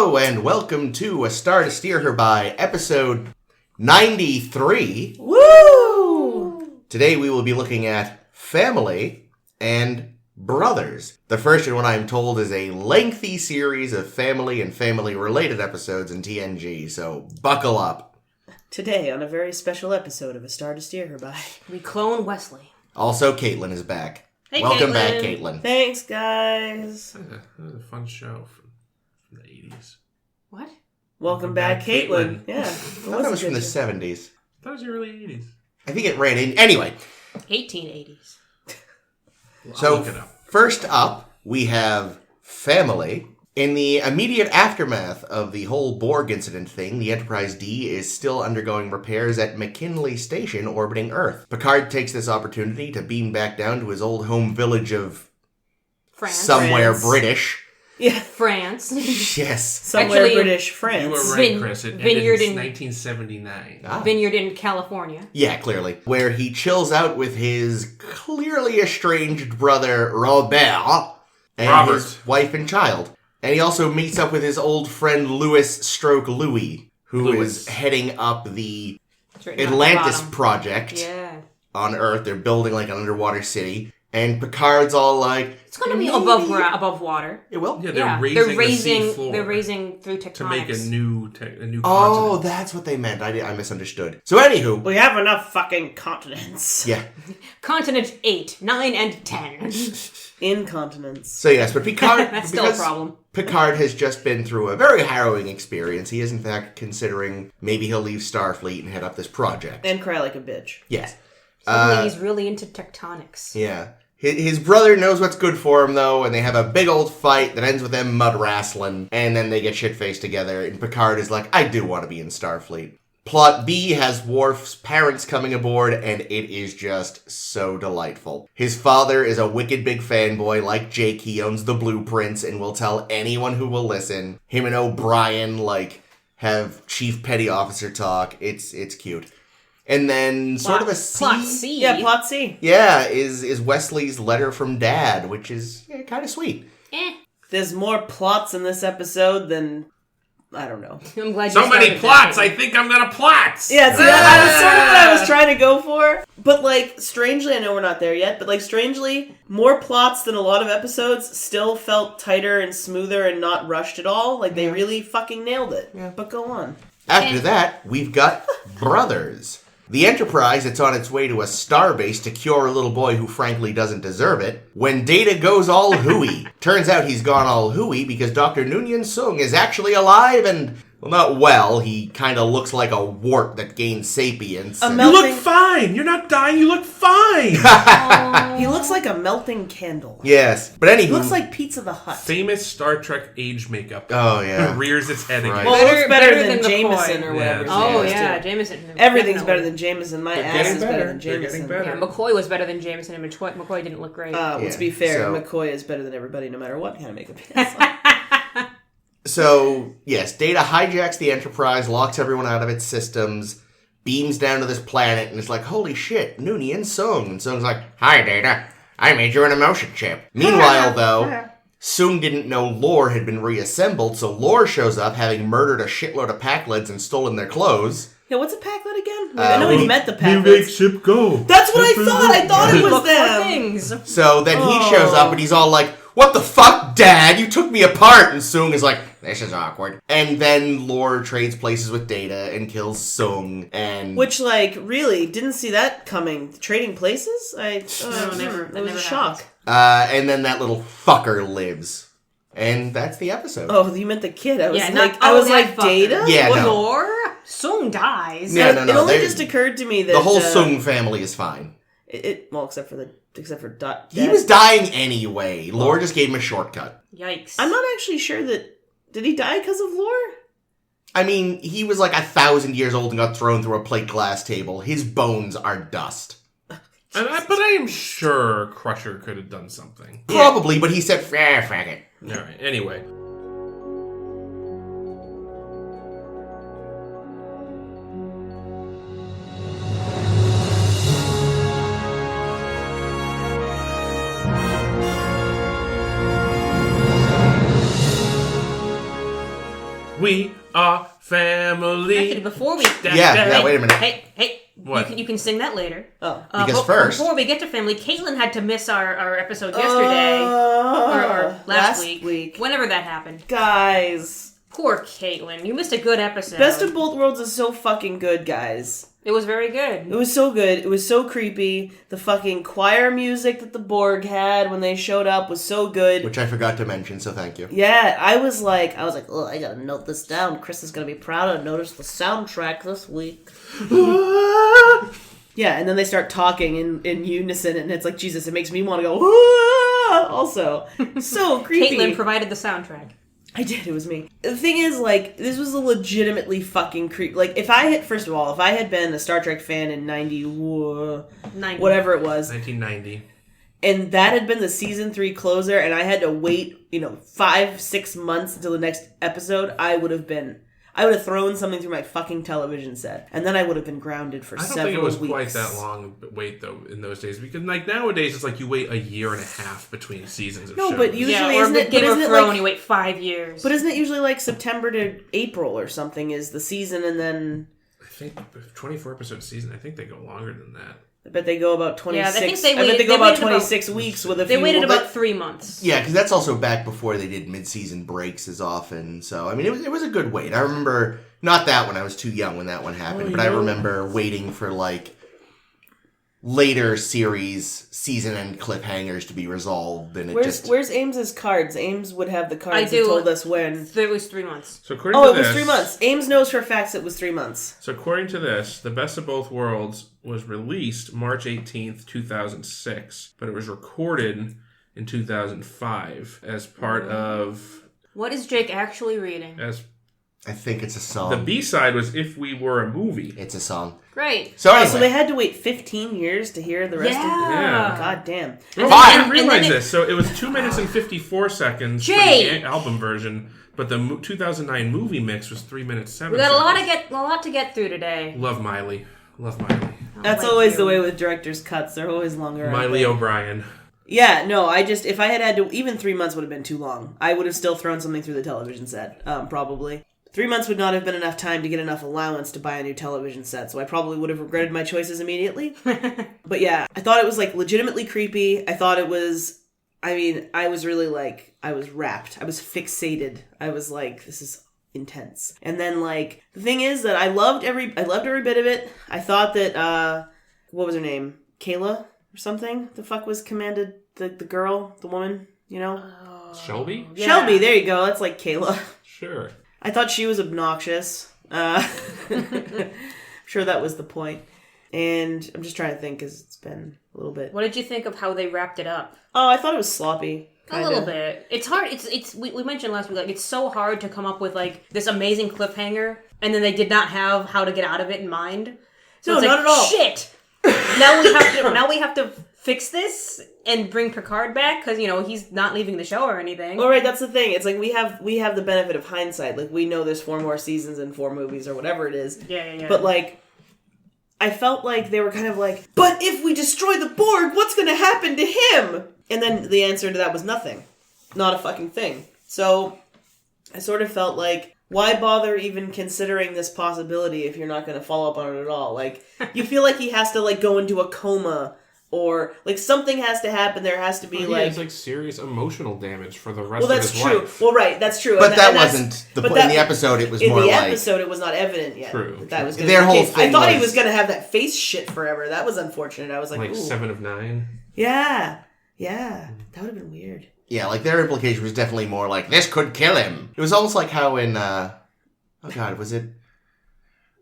Hello and welcome to A Star to Steer Her By, episode 93. Woo! Today we will be looking at family and brothers. The first one, I'm told, is a lengthy series of family and family-related episodes in TNG, so buckle up. Today, on a very special episode of A Star to Steer Her By, we clone Wesley. Also, Caitlin is back. Hey, welcome Caitlin. back, Caitlin. Thanks, guys. That was a fun show from the 80s. What? Welcome back, Caitlin. Yeah. I thought that was from the 70s. That was the early 80s. I think it ran in... Anyway. 1880s. Well, So, I'll look it up. First up, we have family. In the immediate aftermath of the whole Borg incident thing, the Enterprise D is still undergoing repairs at McKinley Station orbiting Earth. Picard takes this opportunity to beam back down to his old home village of France. somewhere France. British. Yeah. France. Yes. Somewhere Actually, British France. You were right, Chris. It ended Vineyard in in- 1979. Ah. Vineyard in California. Yeah, clearly. Where he chills out with his clearly estranged brother, Robert, and his wife and child. And he also meets up with his old friend Louis, who is heading up the It's written down at the Atlantis bottom. project Yeah. on Earth. They're building like an underwater city. And Picard's all like... It's going to be "Maybe." above water. It will? Yeah, Yeah. they're raising the seafloor They're raising through tectonics. to make a new Oh, continent. that's what they meant. I misunderstood. So anywho... We have enough fucking continents. Yeah. Continent 8, 9, and 10. Incontinence. So yes, but Picard... That's still a because problem. Picard has just been through a very harrowing experience. He is in fact considering maybe he'll leave Starfleet and head up this project. And cry like a bitch. Yes. Suddenly he's really into tectonics. Yeah. His brother knows what's good for him, though, and they have a big old fight that ends with them mud wrestling, and then they get shit-faced together, and Picard is like, I do want to be in Starfleet. Plot B has Worf's parents coming aboard, and it is just so delightful. His father is a wicked big fanboy. Like Jake, he owns the blueprints and will tell anyone who will listen. Him and O'Brien, have Chief Petty Officer talk. It's cute. And then sort of a C. Plot C. Yeah, plot C. Yeah, is Wesley's letter from Dad, which is kind of sweet. There's more plots in this episode than... I don't know. I'm glad So you many started plots! that. I think I'm gonna plots! Yeah, see, that was sort of what I was trying to go for. But, strangely, I know we're not there yet, but, strangely, more plots than a lot of episodes still felt tighter and smoother and not rushed at all. They really fucking nailed it. Yeah. But go on. After that, we've got brothers. The Enterprise, it's on its way to a starbase to cure a little boy who frankly doesn't deserve it, when Data goes all hooey. Turns out he's gone all hooey because Dr. Noonien Soong is actually alive and, well, not well, he kind of looks like a wart that gained sapience. and- You look fine! You're not dying, you look fine! He looks like a melting candle. Yes, but anywho... He looks like Pizza the Hut. Famous Star Trek age makeup. Oh, yeah. Rears its head again. Right. Well, it looks better than McCoy. Jameson or Yeah, whatever. it's- Oh, his yeah, name is, too. Jameson. Everything's definitely. better than Jameson. My They're ass getting is better better. than They're Jameson. getting better. Yeah, McCoy was better than Jameson, and McCoy didn't look great. Well, Yeah, to be fair, so- McCoy is better than everybody no matter what kind of makeup he has. So, yes, Data hijacks the Enterprise, locks everyone out of its systems, beams down to this planet, and is like, holy shit, Noonien Soong. And Soong's like, hi, Data. I made you an emotion chip. Meanwhile, though, Soong didn't know Lore had been reassembled, so Lore shows up, having murdered a shitload of Packlids and stolen their clothes. Yeah, what's a Packlet again? I know we've met the You make Packlets. ship go. That's what I thought! I thought it was Look for them! things. So then he shows up, and he's all like, what the fuck, Dad? You took me apart! And Soong is like, this is awkward. And then Lore trades places with Data and kills Soong, and... Which, really, didn't see that coming. Trading places? No, never. It That was never a shock. happens. and then that little fucker lives. And that's the episode. Oh, you meant the kid. I was Yeah, like, not- oh, that like, fucker. Data? Yeah, What? no. Lore? Soong dies. Yeah, no, It only they- just occurred to me that... The whole Soong family is fine. Well, except for Dot. He was dying anyway. Lore just gave him a shortcut. Yikes. I'm not actually sure that... Did he die because of Lore? I mean, he was like 1,000 years old and got thrown through a plate glass table. His bones are dust. But I am sure Crusher could have done something. Probably, but he said, fuck it. Alright, anyway. We are family. Actually, before we... Yeah, wait a minute. Hey. What? You can sing that later. Oh. Because first... Before we get to family, Caitlin had to miss our episode yesterday. Or last week. Whenever that happened. Guys. Poor Caitlin. You missed a good episode. Best of Both Worlds is so fucking good, guys. It was very good. It was so good. It was so creepy. The fucking choir music that the Borg had when they showed up was so good. Which I forgot to mention, so thank you. Yeah, I was like, oh, I gotta note this down. Chris is gonna be proud to notice the soundtrack this week. Yeah, and then they start talking in unison, and it's like, Jesus, it makes me want to go, also. So creepy. Caitlin provided the soundtrack. I did, it was me. The thing is, like, this was a legitimately fucking creep. Like, if I had been a Star Trek fan in 90, whatever it was, 1990. and that had been the season 3 closer, and I had to wait, 5-6 months until the next episode, I would have thrown something through my fucking television set. And then I would have been grounded for several weeks. I don't think it was quite that long wait, though, in those days. Because, like, nowadays, it's like you wait a year and a half between seasons of shows. No, but usually, or isn't it... Game of Thrones, Thrones, you wait 5 years. But isn't it usually, like, September to April or something is the season, and then... I think 24-episode season, I think they go longer than that. I bet they go about 26... Yeah, I think they go about 26 weeks with a few... They waited about 3 months. Yeah, because that's also back before they did mid-season breaks as often. So, I mean, it was a good wait. I remember... Not that one. I was too young when that one happened. But I remember waiting for, like, later series season-end cliffhangers to be resolved. And Where's Ames's cards? Ames would have the cards that told us when. It was 3 months. So according to it was 3 months. Ames knows for facts it was 3 months. So according to this, The Best of Both Worlds was released March 18th, 2006. But it was recorded in 2005 as part of... What is Jake actually reading? I think it's a song. The B-side was If We Were a Movie. It's a song. Great. So anyway. So they had to wait 15 years to hear the rest of it? Yeah. God damn. I didn't realize this. So it was 2 minutes and 54 seconds for Jake! the album version, but the 2009 movie mix was 3 minutes 7 We got seconds. a lot to get through today. Love Miley. That's always the way with director's cuts. They're always longer. Miley O'Brien. Yeah, no, if I had to, even 3 months would have been too long. I would have still thrown something through the television set, probably. 3 months would not have been enough time to get enough allowance to buy a new television set, so I probably would have regretted my choices immediately. But yeah, I thought it was, like, legitimately creepy. I thought it was, I was really, like, I was rapt. I was fixated. I was like, this is intense. And then, like, the thing is that I loved every bit of it. I thought that, what was her name? Kayla or something? The fuck was commanded the girl, the woman, Shelby? Yeah. Shelby, there you go. That's like Kayla. Sure. I thought she was obnoxious. I'm sure that was the point. And I'm just trying to think because it's been a little bit. What did you think of how they wrapped it up? Oh, I thought it was sloppy. A little bit. It's hard. We mentioned last week, like, it's so hard to come up with, like, this amazing cliffhanger, and then they did not have how to get out of it in mind. So No, it's not like, at all. Shit! Now we have to fix this and bring Picard back because he's not leaving the show or anything. All right, that's the thing. It's like we have the benefit of hindsight. Like we know there's 4 more seasons and 4 movies or whatever it is. Yeah. But like, I felt like they were kind of like, but if we destroy the Borg, what's going to happen to him? And then the answer to that was nothing, not a fucking thing. So I sort of felt like, why bother even considering this possibility if you're not going to follow up on it at all? Like, you feel like he has to, like, go into a coma or, like, something has to happen. There has to be, It's like serious emotional damage for the rest well, of that's his true. life. Well, right, that's true. But that wasn't the point. In the episode, it was more like... In the episode, it was not evident yet. True. That was Their whole case. I thing thought he was- was going to have that face shit forever. That was unfortunate. I was like, Like ooh. 7 of 9. Yeah. That would have been weird. Yeah, like, their implication was definitely more like, this could kill him. It was almost like how in, oh god, was it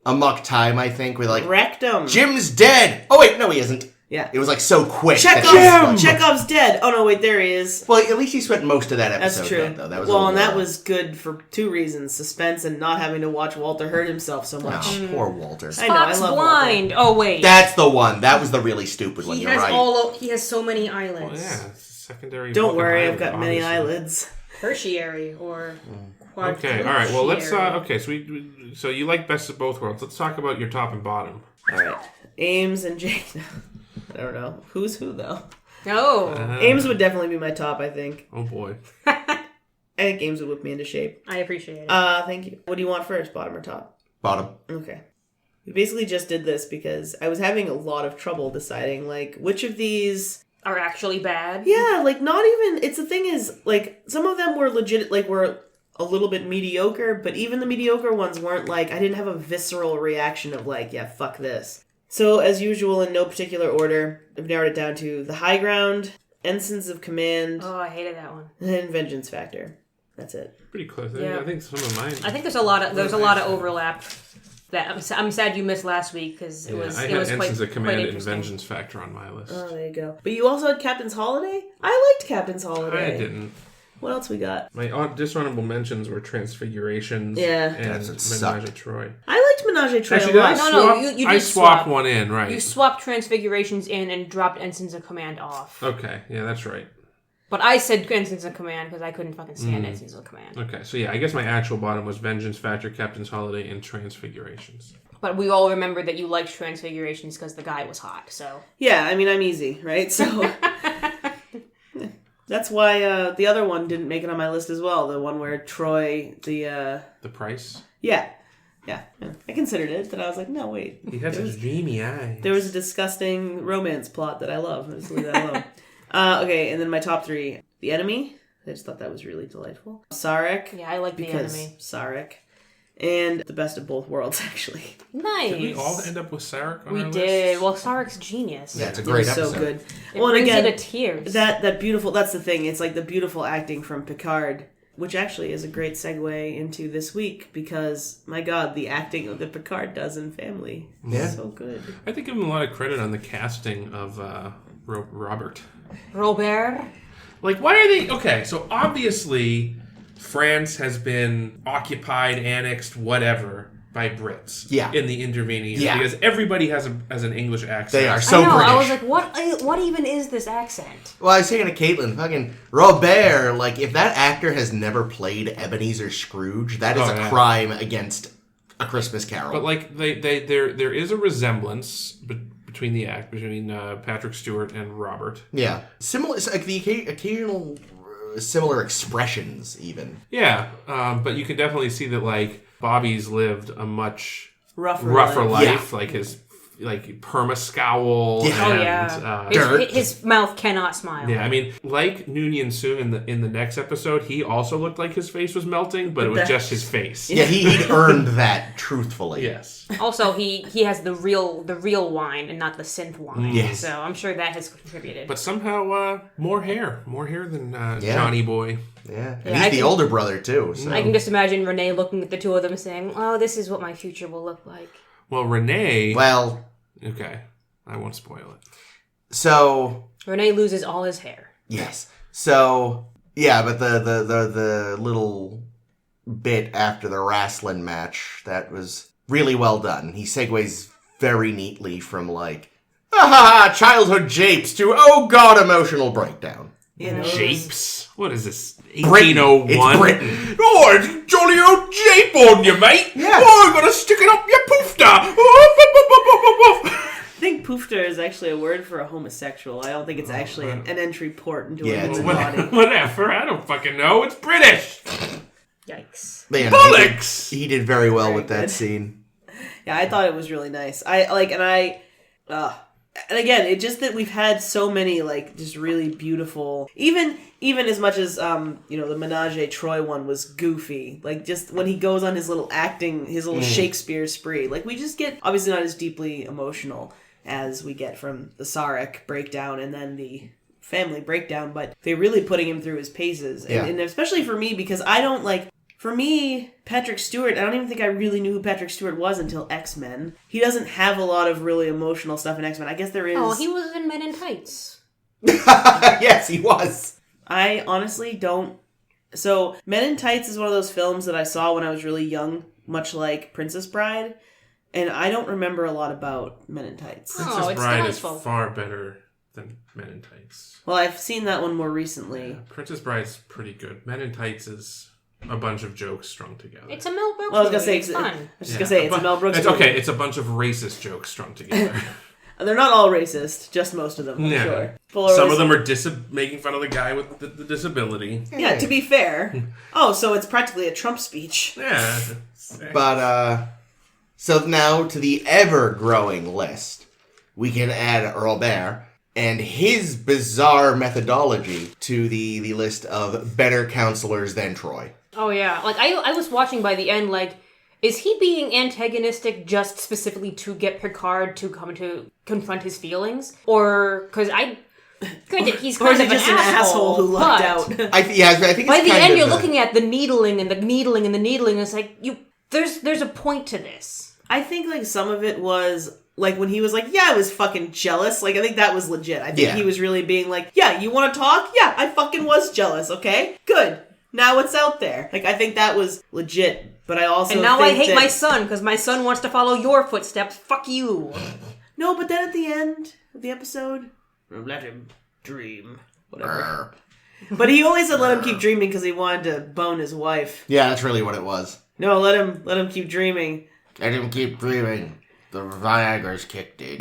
Amok Time, I think, with like, Rectum. Jim's dead! Oh wait, no he isn't. Yeah. It was like so quick. Chekhov's dead. Oh no, wait, there he is. Well, at least he spent most of that episode That's true. dead, though. That was and that was good for 2 reasons. Suspense and not having to watch Walter hurt himself so much. Oh, poor Walter. I know, I Spock's love blind. Oh wait, That's the one. That was the really stupid one. he You're has right. he has so many Well, eyelids. yeah, it's a secondary. Don't fucking worry, eyelid, I've got many obviously. eyelids. Tertiary or Okay, all right. Well, let's. quadritertiary. Okay, so you like Best of Both Worlds. Let's talk about your top and bottom. Alright. Ames and Jake. I don't know. Who's who, though? Oh, Ames would definitely be my top, I think. Oh boy. I think games would whip me into shape. I appreciate it. Thank you. What do you want first, bottom or top? Bottom. Okay. We basically just did this because I was having a lot of trouble deciding, like, which of these Are actually bad. Yeah, like, not even... It's the thing is, like, some of them were legit, like, were a little bit mediocre, but even the mediocre ones weren't, like... I didn't have a visceral reaction of, like, yeah, fuck this. So, as usual, in no particular order, I've narrowed it down to The High Ground, Ensigns of Command, Oh, I hated that one. and Vengeance Factor. That's it. Pretty close. Yeah. I think some of mine. I think there's a lot of overlap. That I'm sad you missed last week because it was I it had was quite, Ensigns of quite Command and interesting. Vengeance Factor on my list. Oh, there you go. But you also had Captain's Holiday? I liked Captain's Holiday. I didn't. What else we got? My dishonorable mentions were Transfigurations Yeah. and That's what Menage sucked. a Troy. I liked Menage a Troy Actually, a did I lot. No, swap? you I did swapped swap. one in, right? You swapped Transfigurations in and dropped Ensigns of Command off. Okay, yeah, that's right. But I said Ensigns of Command because I couldn't fucking stand Ensigns of Command. Okay, so yeah, I guess my actual bottom was Vengeance Factor, Captain's Holiday, and Transfigurations. But we all remembered that you liked Transfigurations because the guy was hot, so... Yeah, I mean, I'm easy, right? So... That's why the other one didn't make it on my list as well. The one where Troy, The Price? Yeah. I considered it, but I was like, no, wait. He had such dreamy eyes. There was a disgusting romance plot that I love. Just leave that alone. Okay, and then my top three. The Enemy. I just thought that was really delightful. Sarek. Yeah, I like The because Enemy. Sarek. And The Best of Both Worlds, actually. Nice. Did we all end up with Sarek on We our did. list? Well, Sarek's genius. Yeah, it's a It great was episode. so good. It Well, and brings again, you to tears. that beautiful, that's the thing. It's like the beautiful acting from Picard, which actually is a great segue into this week because, my God, the acting that Picard does in Family Yeah. is so good. I think give him a lot of credit on the casting of Robert. Robert. Like, why are they... Okay, so obviously France has been occupied, annexed, whatever, by Brits. Yeah. In the intervening years. Yeah. Because everybody has an English accent. They are so I know. British. I was like, what even is this accent? Well, I was saying to Caitlin, fucking Robert, like, if that actor has never played Ebenezer Scrooge, that is Oh, a yeah. crime against A Christmas Carol. But, like, there is a resemblance between Patrick Stewart and Robert. yeah. Similar, like, the occasional similar expressions, even. Yeah, but you can definitely see that, like, Bobby's lived a much Rougher life, like his perma scowl. Yeah. Oh and, yeah. Dirt. His mouth cannot smile. Yeah, I mean, like Noonien Soong in the next episode, he also looked like his face was melting, but it was just his face. Yeah, he'd earned that truthfully. Yes. Also, he has the real wine and not the synth wine. Yes. So I'm sure that has contributed. But somehow, more hair than Johnny Boy. Yeah. And Yeah, he's I the can- older brother, too. So. I can just imagine Renee looking at the two of them saying, "Oh, this is what my future will look like." Well, Renee. Well, Okay, I won't spoil it. so... Renee loses all his hair. Yes. So, yeah, but the little bit after the wrestling match, that was really well done. He segues very neatly from, like, childhood japes to, oh god, emotional breakdown. You know, Japes? What is this? Britain. 1801? It's Britain. Oh, it's a jolly old jape on you, mate. Yeah. Oh, I'm gonna stick it up your poofter. I think poofter is actually a word for a homosexual. I don't think it's actually an entry port into Yeah, a it's human body. Whatever, I don't fucking know. It's British. Yikes. But, yeah, Bollocks! he did very well Very with that good. scene. Yeah, I thought it was really nice. And again, it's just that we've had so many, like, just really beautiful, even as much as, the Menage a Troy one was goofy, like, just when he goes on his little acting, his little Shakespeare spree, like, we just get, obviously not as deeply emotional as we get from the Sarek breakdown and then the family breakdown, but they're really putting him through his paces, and especially for me, because I don't, like, for me, Patrick Stewart, I don't even think I really knew who Patrick Stewart was until X-Men. He doesn't have a lot of really emotional stuff in X-Men. I guess there is... Oh, he was in Men in Tights. Yes, he was. I honestly don't... So, Men in Tights is one of those films that I saw when I was really young, much like Princess Bride, and I don't remember a lot about Men in Tights. Oh, Princess it's Bride delightful. is far better than Men in Tights. Well, I've seen that one more recently. Princess Bride's pretty good. Men in Tights is a bunch of jokes strung together. It's a Mel Brooks Well, I was gonna movie. say It's fun. I was just gonna say it's a Mel Brooks It's movie. okay. It's a bunch of racist jokes strung together. They're not all racist, just most of them, I'm sure. Some of them are making fun of the guy with the disability. Yeah, to be fair. Oh, so it's practically a Trump speech. Yeah. But, so now to the ever-growing list, we can add Robert and his bizarre methodology to the list of better counselors than Troy. Oh, yeah. Like, I was watching by the end, like, is he being antagonistic just specifically to get Picard to come to confront his feelings? Or, because granted, he's kind of just an asshole who lucked out. I think it's by the kind end, of you're looking at the needling and the needling and the needling, and it's like, there's a point to this. I think, like, some of it was... Like, when he was like, yeah, I was fucking jealous. Like, I think that was legit. I think he was really being like, yeah, you want to talk? Yeah, I fucking was jealous, okay? Good. Now it's out there. Like, I think that was legit. But I also And now I hate my son, because my son wants to follow your footsteps. Fuck you. No, but then at the end of the episode, let him dream. Whatever. But he only said let him keep dreaming because he wanted to bone his wife. Yeah, that's really what it was. No, let him keep dreaming. Let him keep dreaming. The Viagra's kicked in.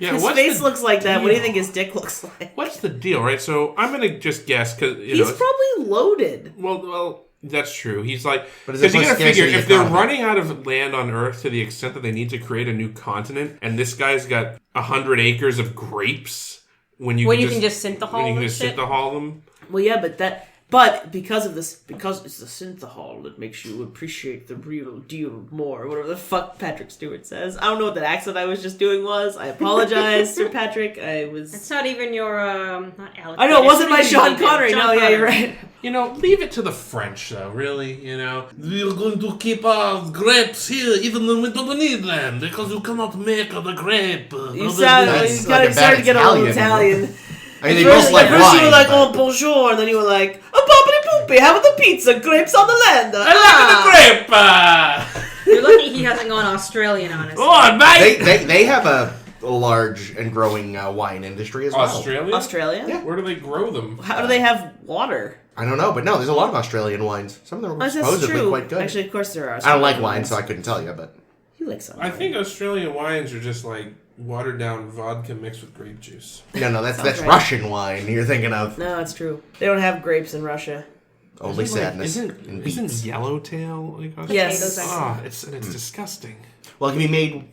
Yeah, his face looks like that. What do you think his dick looks like? What's the deal, right? So I'm gonna just guess because he's probably loaded. Well, that's true. He's like, because you gotta figure if they're running out of land on Earth to the extent that they need to create a new continent, and this guy's got 100 acres of grapes, when you can just synthahol them. Well, yeah, but because it's the synthahol that makes you appreciate the real deal more, whatever the fuck Patrick Stewart says. I don't know what that accent I was just doing was. I apologize, Sir Patrick. It's not even your, not Alex. I know, it wasn't my Sean Connery. No, yeah, you're right. Leave it to the French, though, really, We're going to keep our grapes here even when we don't need them, because you cannot make the grape. You started to get a little Italian. I mean, they both like wine. First you were like, oh, bonjour, and then you were like, oh, boppity poopy, how about the pizza? Grapes on the land. I like the grape! You're lucky he hasn't gone Australian on us. Oh, mate! They have a large and growing wine industry as well. Australia? Yeah. Where do they grow them? How do they have water? I don't know, but no, there's a lot of Australian wines. Some of them are supposedly quite good. Actually, of course there are. I don't like wine, so I couldn't tell you, but... You like some. I think Australian wines are just like watered down vodka mixed with grape juice. No, that's right. Russian wine you're thinking of. No, it's true. They don't have grapes in Russia. Only sadness and beets. Isn't yellowtail like Australian? Yes. It's disgusting. Well, it can be made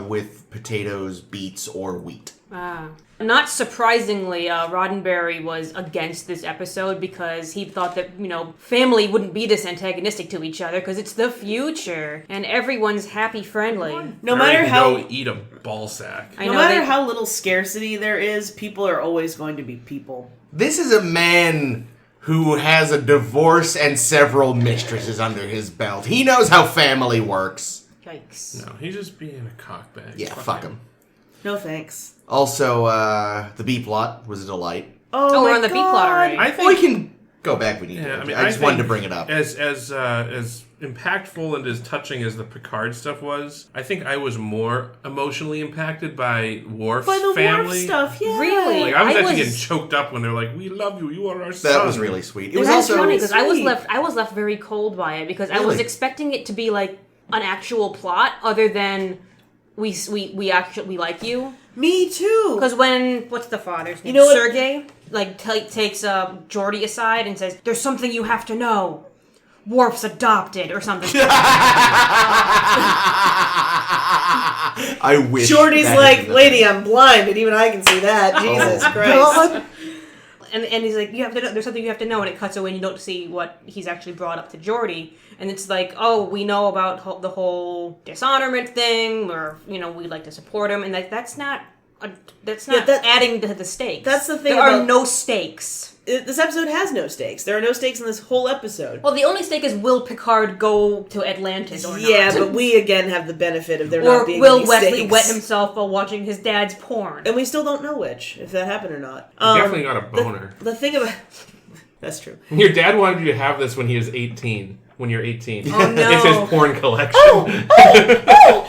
with potatoes, beets, or wheat. Not surprisingly, Roddenberry was against this episode because he thought that, family wouldn't be this antagonistic to each other because it's the future and everyone's happy friendly. No matter how... Go eat a ball sack. No matter how little scarcity there is, people are always going to be people. This is a man who has a divorce and several mistresses under his belt. He knows how family works. Yikes. No, he's just being a cockbag. Yeah, fuck him. No thanks. Also, the B-plot was a delight. Oh we're on the B-plot already. I think we can go back. We need to. I just wanted to bring it up. As impactful and as touching as the Picard stuff was, I think I was more emotionally impacted by Worf's family. Worf stuff, yeah. Really? Like, I was actually getting choked up when they're like, "We love you. You are our son." That was really sweet. It was also funny because I was left very cold by it because I was expecting it to be like an actual plot other than we like you. Me too. Because what's the father's name? Sergei, takes Geordi aside and says, "There's something you have to know. Worf's adopted," or something. I wish. Geordi's like, "Lady, I'm blind, and even I can see that." Jesus Christ. God. And he's like, "You have to know, there's something you have to know," and it cuts away and you don't see what he's actually brought up to Geordi. And it's like, oh, we know about the whole dishonorment thing, or, we'd like to support him, and that's not adding to the stakes. That's the thing. There are no stakes. This episode has no stakes. There are no stakes in this whole episode. Well, the only stake is will Picard go to Atlantis or not? Yeah, but we again have the benefit of there not being will any Wesley stakes. wet himself while watching his dad's porn? And we still don't know if that happened or not. Definitely got a boner. The thing about... That's true. Your dad wanted you to have this when he was 18. When you're 18. Oh, no. It's his porn collection. Oh!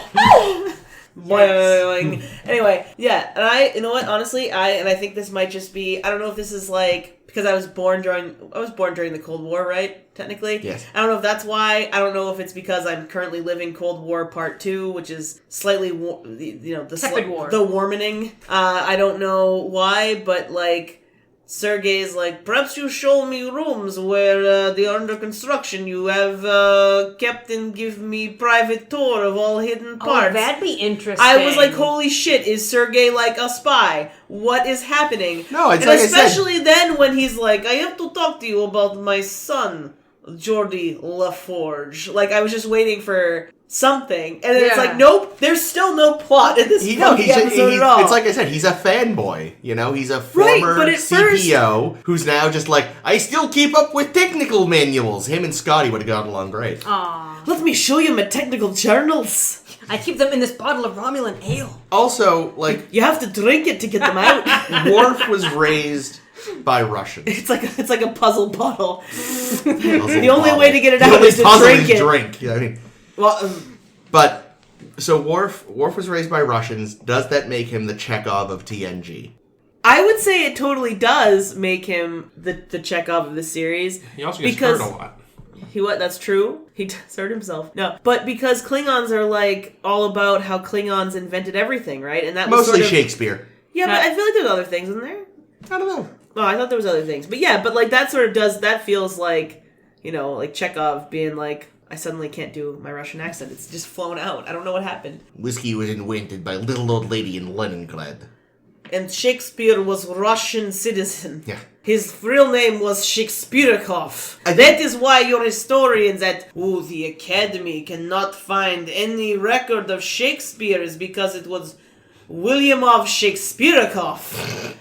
Boing. Anyway, yeah, and you know what? Honestly, I think this might just be. I don't know if this is like because I was born during the Cold War, right? Technically, Yes. I don't know if that's why. I don't know if it's because I'm currently living Cold War Part 2, which is slightly, the Tepid war. the warming. I don't know why, but like. Sergei's like, perhaps you show me rooms where they are under construction. You have kept and give me private tour of all hidden parts. Oh, that'd be interesting. I was like, holy shit, is Sergei like a spy? What is happening? No, it's and like especially then when he's like, I have to talk to you about my son, Geordie LaForge. Like, I was just waiting for something. And then it's like, nope, there's still no plot in this episode at all. It's like I said, he's a fanboy. He's a former but at CPO who's now just like, I still keep up with technical manuals. Him and Scotty would have gotten along great. Aww. Let me show you my technical journals. I keep them in this bottle of Romulan ale. Also, like, You have to drink it to get them out. Worf was raised by Russians. It's like a puzzle bottle. The The only way to get it out is to drink it. Drink. I mean, Well, but so Worf was raised by Russians. Does that make him the Chekhov of TNG? I would say it totally does make him the Chekhov of the series. He also gets hurt a lot. That's true. He does hurt himself. No, but because Klingons are like all about how Klingons invented everything, right? And that was Mostly sort of, Shakespeare. Yeah, but I feel like there's other things in there. I don't know. Oh, I thought there was other things. But yeah, but like that sort of does, that feels like, like Chekhov being like, I suddenly can't do my Russian accent. It's just flown out. I don't know what happened. Whiskey was invented by a little old lady in Leningrad. And Shakespeare was Russian citizen. Yeah. His real name was Shakespearekov. That is why your historians at the Academy cannot find any record of Shakespeare is because it was William of Shakespearekov.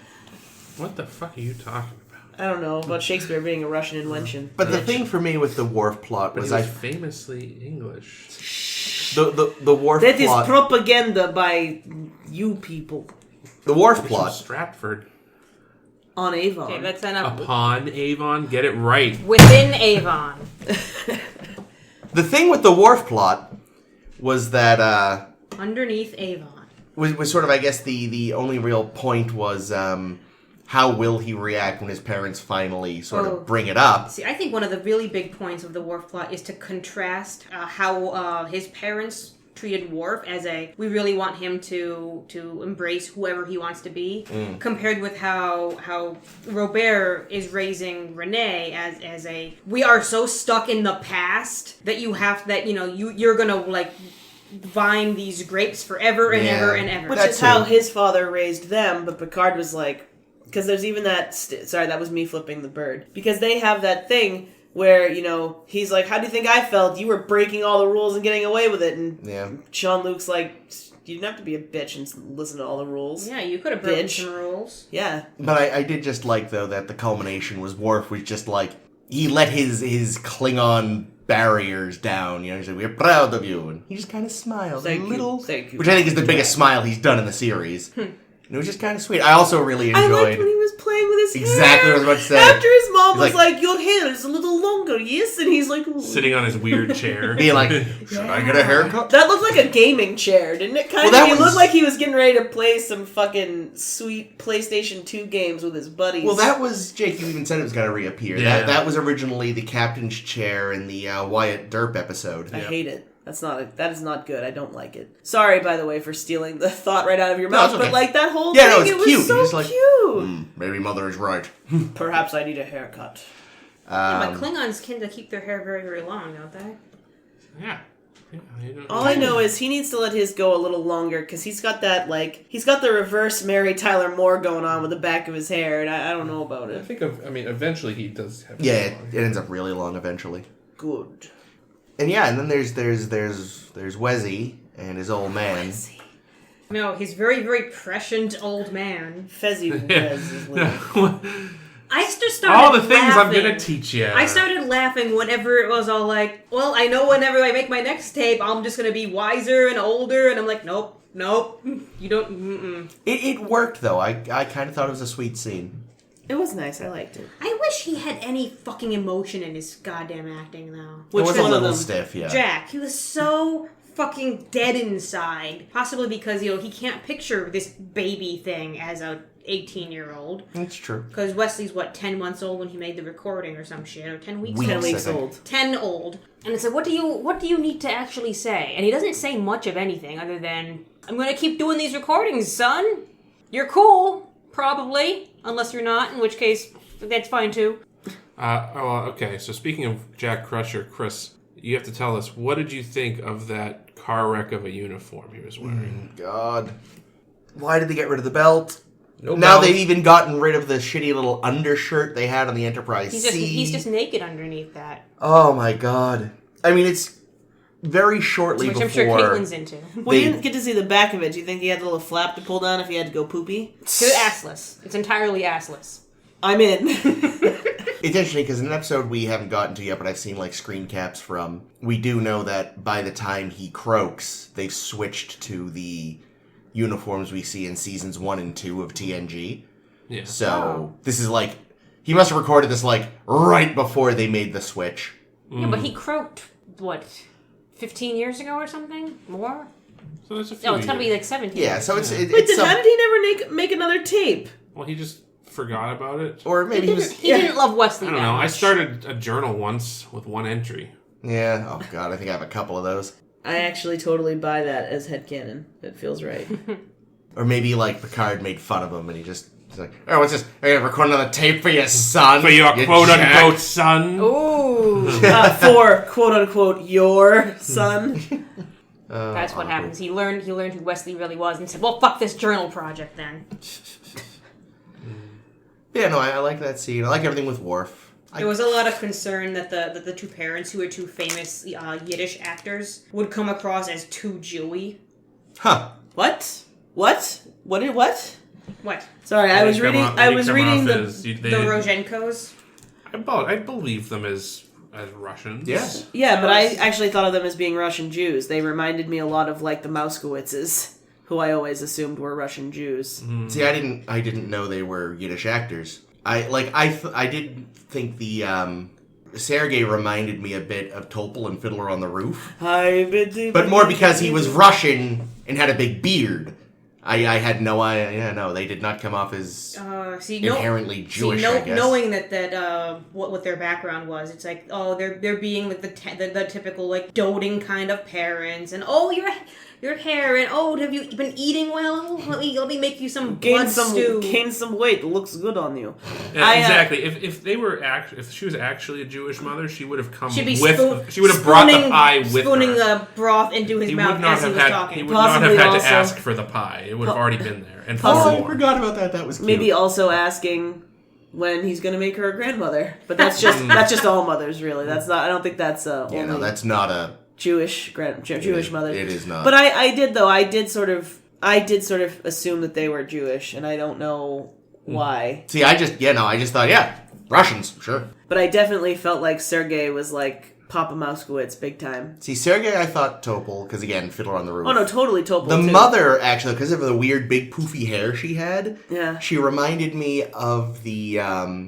What the fuck are you talking about? I don't know about Shakespeare being a Russian invention. But the thing for me with the Worf plot But was he was famously English. the Worf That plot. is propaganda by you people The Worf From plot. Stratford. on Avon. Okay, that's enough. Upon Avon, get it right. Within Avon. The thing with the Worf plot was that Underneath Avon. was sort of, I guess, the only real point was how will he react when his parents finally sort of bring it up. See, I think one of the really big points of the Worf plot is to contrast how his parents treated Worf as we really want him to embrace whoever he wants to be, compared with how Robert is raising Renee as we are so stuck in the past that you're gonna like vine these grapes forever and ever and ever. Which That is too. how his father raised them, but Picard was like, because there's even that, sorry, that was me flipping the bird. Because they have that thing where, he's like, how do you think I felt? You were breaking all the rules and getting away with it. And Jean-Luc's like, you didn't have to be a bitch and listen to all the rules. Yeah, you could have broken some rules. Yeah. But I did just like, though, that the culmination was Worf was just like, he let his Klingon barriers down. He's like, we're proud of you. And he just kind of smiles. Thank you. Which I think is the biggest smile he's done in the series. And it was just kind of sweet. I also really enjoyed... I liked when he was playing with his hair. Exactly what I was about to say. After his mom was like- like, your hair is a little longer, yes? And he's like... Ooh. Sitting on his weird chair. Being like, should I get a haircut? That looked like a gaming chair, didn't it? Kind Well, of. that He was- looked like he was getting ready to play some fucking sweet PlayStation 2 games with his buddies. Well, that was... Jake, you even said it was going to reappear. Yeah. That was originally the captain's chair in the Wyatt Derp episode. I hate it. That is not good. I don't like it. Sorry, by the way, for stealing the thought right out of your No, mouth. it's okay. But like that whole Yeah, no, thing, it's it was cute. so You're just like, cute. Maybe Mother is right. Perhaps I need a haircut. But Klingons tend to keep their hair very, very long, don't they? Yeah. All I know is he needs to let his go a little longer because he's got that he's got the reverse Mary Tyler Moore going on with the back of his hair, and I don't know about I it. think eventually he does have. Yeah, it ends up really long eventually. Good. And yeah, and then there's Wezzy and his old man. No, he's very, very prescient old man. Fezzy Wez is weird. I just started All the things I'm laughing. gonna teach you. I started laughing whenever it was all like, well, I know whenever I make my next tape, I'm just gonna be wiser and older, and I'm like, nope, you don't, It worked, though. I kind of thought it was a sweet scene. It was nice. I liked it. I wish he had any fucking emotion in his goddamn acting, though. It was Which a one of little them? stiff, yeah. Jack, he was so fucking dead inside. Possibly because, he can't picture this baby thing as a 18-year-old. That's true. Because Wesley's, 10 months old when he made the recording or some shit, or 10 weeks old? 10 weeks old. 10 old. And it's like, what do you need to actually say? And he doesn't say much of anything other than, I'm going to keep doing these recordings, son. You're cool, probably. Unless you're not, in which case, that's fine too. Okay, so speaking of Jack Crusher, Chris, you have to tell us, what did you think of that car wreck of a uniform he was wearing? God. Why did they get rid of the belt? No Now belt. they've even gotten rid of the shitty little undershirt they had on the Enterprise He's just naked underneath that. Oh my god. I mean, it's very shortly Which before... I'm sure Caitlin's into. Well, you didn't get to see the back of it. Do you think he had a little flap to pull down if he had to go poopy? It's assless. It's entirely assless. I'm in. It's interesting because in an episode we haven't gotten to yet, but I've seen like screen caps from, we do know that by the time he croaks, they've switched to the uniforms we see in seasons 1 and 2 of TNG. Yeah. So this is like, he must have recorded this like right before they made the switch. Yeah, but he croaked, 15 years ago or something? More? So that's a few No, it's gotta be years. like 17. Yeah, so it's Wait, it's then how did he never make another tape? Well, he just forgot about it. or maybe he was... He didn't love Wesley I don't that know. much. I started a journal once with one entry. Yeah, oh god, I think I have a couple of those. I actually totally buy that as headcanon. It feels right. Or maybe like Picard made fun of him and he's like, oh, what's this? Are you gonna record another tape for your son? For your you quote-unquote jack?" son. Ooh. For quote-unquote your son. That's what happens. He learned who Wesley really was and said, well, fuck this journal project then. Yeah, no, I like that scene. I like everything with Worf. There was a lot of concern that the two parents, who are two famous Yiddish actors, would come across as too Jewy. Huh. What? What? What did what? What? Sorry, I was reading the The Rozhenkos? I believe them as Russians. Yes. Yeah, but I actually thought of them as being Russian Jews. They reminded me a lot of like the Mouskowitzes, who I always assumed were Russian Jews. See, I didn't know they were Yiddish actors. I did think the Sergei reminded me a bit of Topol and Fiddler on the Roof, but more because he was Russian and had a big beard. I had no idea. No, they did not come off as inherently Jewish. I guess. Knowing that what their background was, it's like, oh, they're being like the typical like doting kind of parents, and oh, your hair, and oh, have you been eating well? Let me make you some blood stew. Gain some weight. It looks good on you. Yeah, exactly. If they were if she was actually a Jewish mother, she would have come She'd be she would have brought the pie with spooning her. the broth into his mouth as he was talking. He would not have had also- to ask for the pie. It would have already been there. And Oh, I more. forgot about that. That was cute. Maybe also asking when he's going to make her a grandmother. But that's just all mothers, really. That's not. I don't think that's Yeah, no, that's not a Jewish mother. It is not. But I did sort of assume that they were Jewish, and I don't know why. See, I just thought, Russians, sure. But I definitely felt like Sergei was like Papa Mouskowitz big time. See, Sergei, I thought Topol, because again, Fiddler on the Roof. Oh no, totally Topol. The too. mother, actually, because of the weird big poofy hair she had, Yeah. she reminded me of the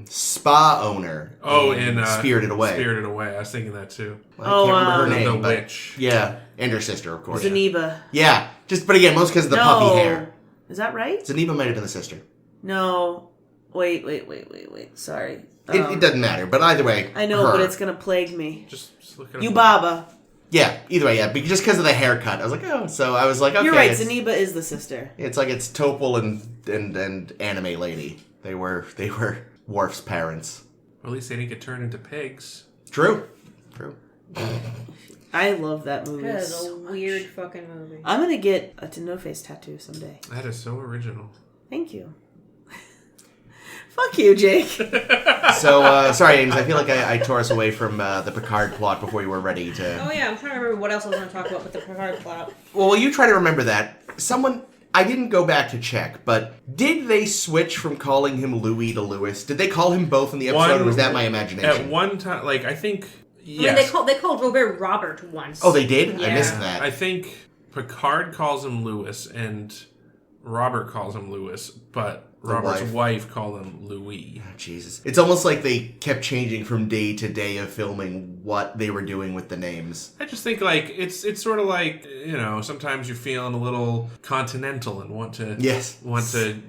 spa owner in Spirited Away. Spirited Away. I was thinking that too. I can't remember her The name, but witch. yeah, and her sister, of course. Zaniba. Yeah, but again, most because of the puffy hair. Is that right? Zaniba might have been the sister. No. Wait. Sorry. It doesn't matter, but either way, I know, her. but it's gonna plague me. Just look at You Baba. Yeah, either way, just because of the haircut. I was like, oh, so I was like, okay. You're right, it's- Zaniba is the sister. It's like it's Topol and Anime Lady. They were Worf's parents. Well, at least they didn't get turned into pigs. True. I love that movie. That is so a much. weird fucking movie. I'm gonna get a to-no-face tattoo someday. That is so original. Thank you. Fuck you, Jake. So, sorry, Ames, I feel like I tore us away from the Picard plot before you were ready to... Oh yeah, I'm trying to remember what else I was going to talk about with the Picard plot. Well, while you try to remember that, I didn't go back to check, but did they switch from calling him Louis to Lewis? Did they call him both in the episode, or was that my imagination? At one time, I think... Yes. I mean, they called Robert Robert once. Oh, they did? Yeah. I missed that. I think Picard calls him Lewis, and Robert calls him Lewis, but Robert's wife called him Louis. Oh, Jesus. It's almost like they kept changing from day to day of filming what they were doing with the names. I just think, like, it's sort of like, you know, sometimes you're feeling a little continental and want to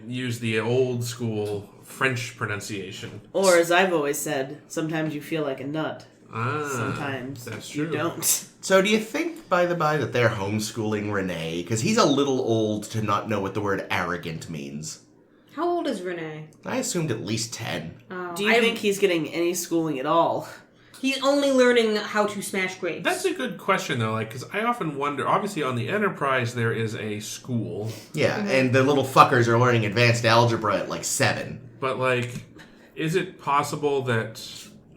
use the old school French pronunciation. Or, as I've always said, sometimes you feel like a nut. Ah, sometimes that's true. You don't. So do you think, by the by, that they're homeschooling Renee? Because he's a little old to not know what the word arrogant means. How old is Renee? I assumed at least 10. Do you think he's getting any schooling at all? He's only learning how to smash grapes. That's a good question, though, like, because I often wonder, obviously on the Enterprise there is a school. Yeah, and the little fuckers are learning advanced algebra at like 7. But, like, is it possible that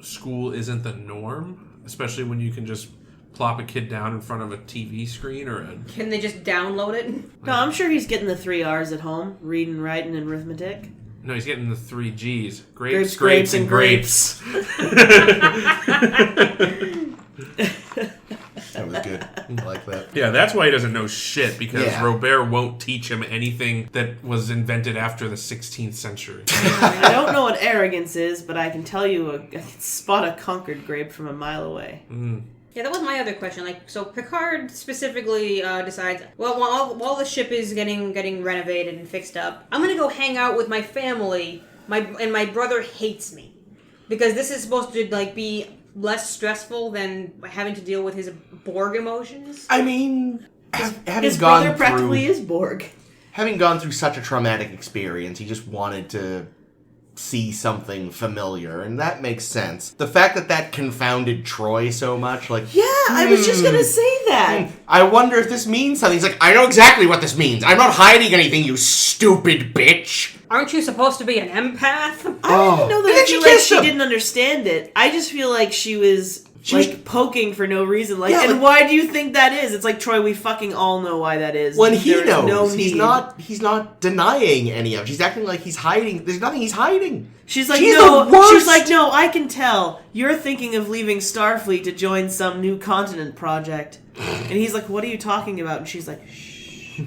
school isn't the norm? Especially when you can just plop a kid down in front of a TV screen or a... Can they just download it? No, I'm sure he's getting the 3 R's at home. Reading, writing, and arithmetic. No, he's getting the 3 G's. Grapes, grapes, and grapes. That was good. I like that. Yeah, that's why he doesn't know shit, because Yeah. Robert won't teach him anything that was invented after the 16th century. I don't know what arrogance is, but I can tell you I can spot a Concord grape from a mile away. Yeah, that was my other question. Like, so Picard specifically decides, well, while the ship is getting renovated and fixed up, I'm gonna go hang out with my family. My brother hates me because this is supposed to like be less stressful than having to deal with his Borg emotions. I mean, having His gone brother practically through, is Borg. having gone through such a traumatic experience, he just wanted to see something familiar, and that makes sense. The fact that confounded Troy so much, like... Yeah, I was just gonna say that. I wonder if this means something. He's like, I know exactly what this means. I'm not hiding anything, you stupid bitch. Aren't you supposed to be an empath? I don't even know that I feel like she didn't understand it. I just feel like she was poking for no reason. Like, and why do you think that is? It's like, Troy, we fucking all know why that is. When he knows, no he's not denying any of it. He's acting like he's hiding. There's nothing he's hiding. She's like, She's no. the worst. She's like, no, I can tell. You're thinking of leaving Starfleet to join some new continent project. And he's like, what are you talking about? And she's like, shh.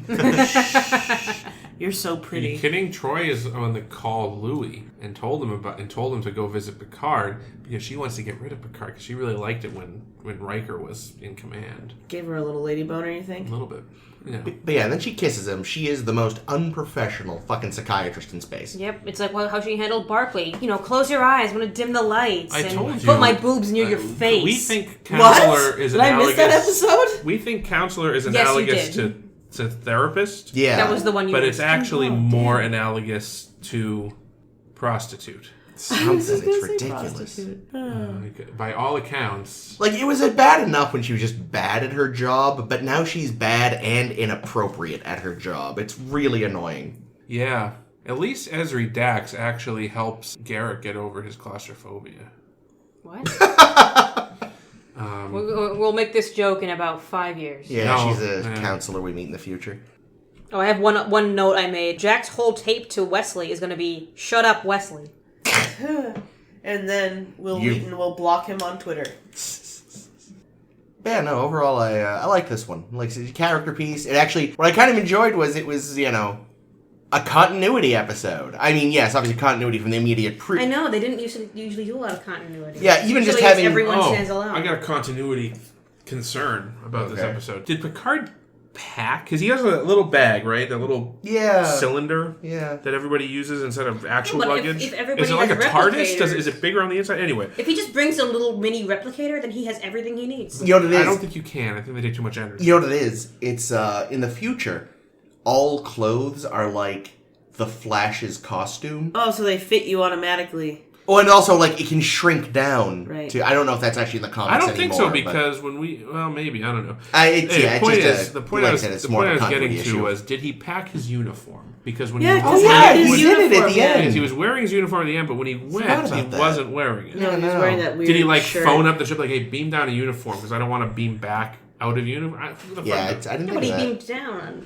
You're so pretty. Are you kidding? Troy is on the call Louis and told him to go visit Picard because she wants to get rid of Picard because she really liked it when Riker was in command. Gave her a little lady boner, you think? A little bit. Yeah. But yeah, and then she kisses him. She is the most unprofessional fucking psychiatrist in space. Yep, it's like how she handled Barclay. You know, close your eyes, I'm gonna dim the lights, I and told you. put my boobs near your face. We think counselor is Did analogous. I miss that episode? We think counselor is Yes, you analogous did. to therapist. Yeah. That was the one you But missed. it's actually more analogous to prostitute. Sounds like it's ridiculous. By all accounts. Like, it was bad enough when she was just bad at her job, but now she's bad and inappropriate at her job. It's really annoying. Yeah. At least Ezri Dax actually helps Garrett get over his claustrophobia. What? We'll make this joke in about 5 years. Yeah, No, she's a yeah. counselor we meet in the future. Oh, I have one note I made. Jack's whole tape to Wesley is going to be, "Shut up, Wesley." And then Will Wheaton will block him on Twitter. Yeah, no, overall, I like this one. Like, it's a character piece. It actually, what I kind of enjoyed was it was, you know, a continuity episode. I mean, yes, obviously continuity from the immediate I know, they didn't usually do a lot of continuity. Yeah, even just Usually it's having... everyone stands alone. I got a continuity concern about this episode. Did Picard pack? Because he has a little bag, right? That little cylinder that everybody uses instead of actual but luggage. if everybody is it like a has TARDIS? replicators- Is it bigger on the inside? Anyway. If he just brings a little mini replicator, then he has everything he needs. You know what it is? I don't think you can. I think they take too much energy. You know what it is? It's, in the future, all clothes are like the Flash's costume. Oh, so they fit you automatically. Oh, and also, like, it can shrink down. Right. To, I don't know if that's actually in the comics I don't anymore. think so because when we... Well, maybe. I don't know. The point I was getting to was, did he pack his uniform? Because when Yeah, he because he did it at the end. he was wearing his uniform at the end, but when he went, he wasn't wearing it. No, he was wearing that weird Did he, like, shirt. phone up the ship, like, hey, beam down a uniform because I don't want to beam back out of uniform? I didn't think But he of that. beamed down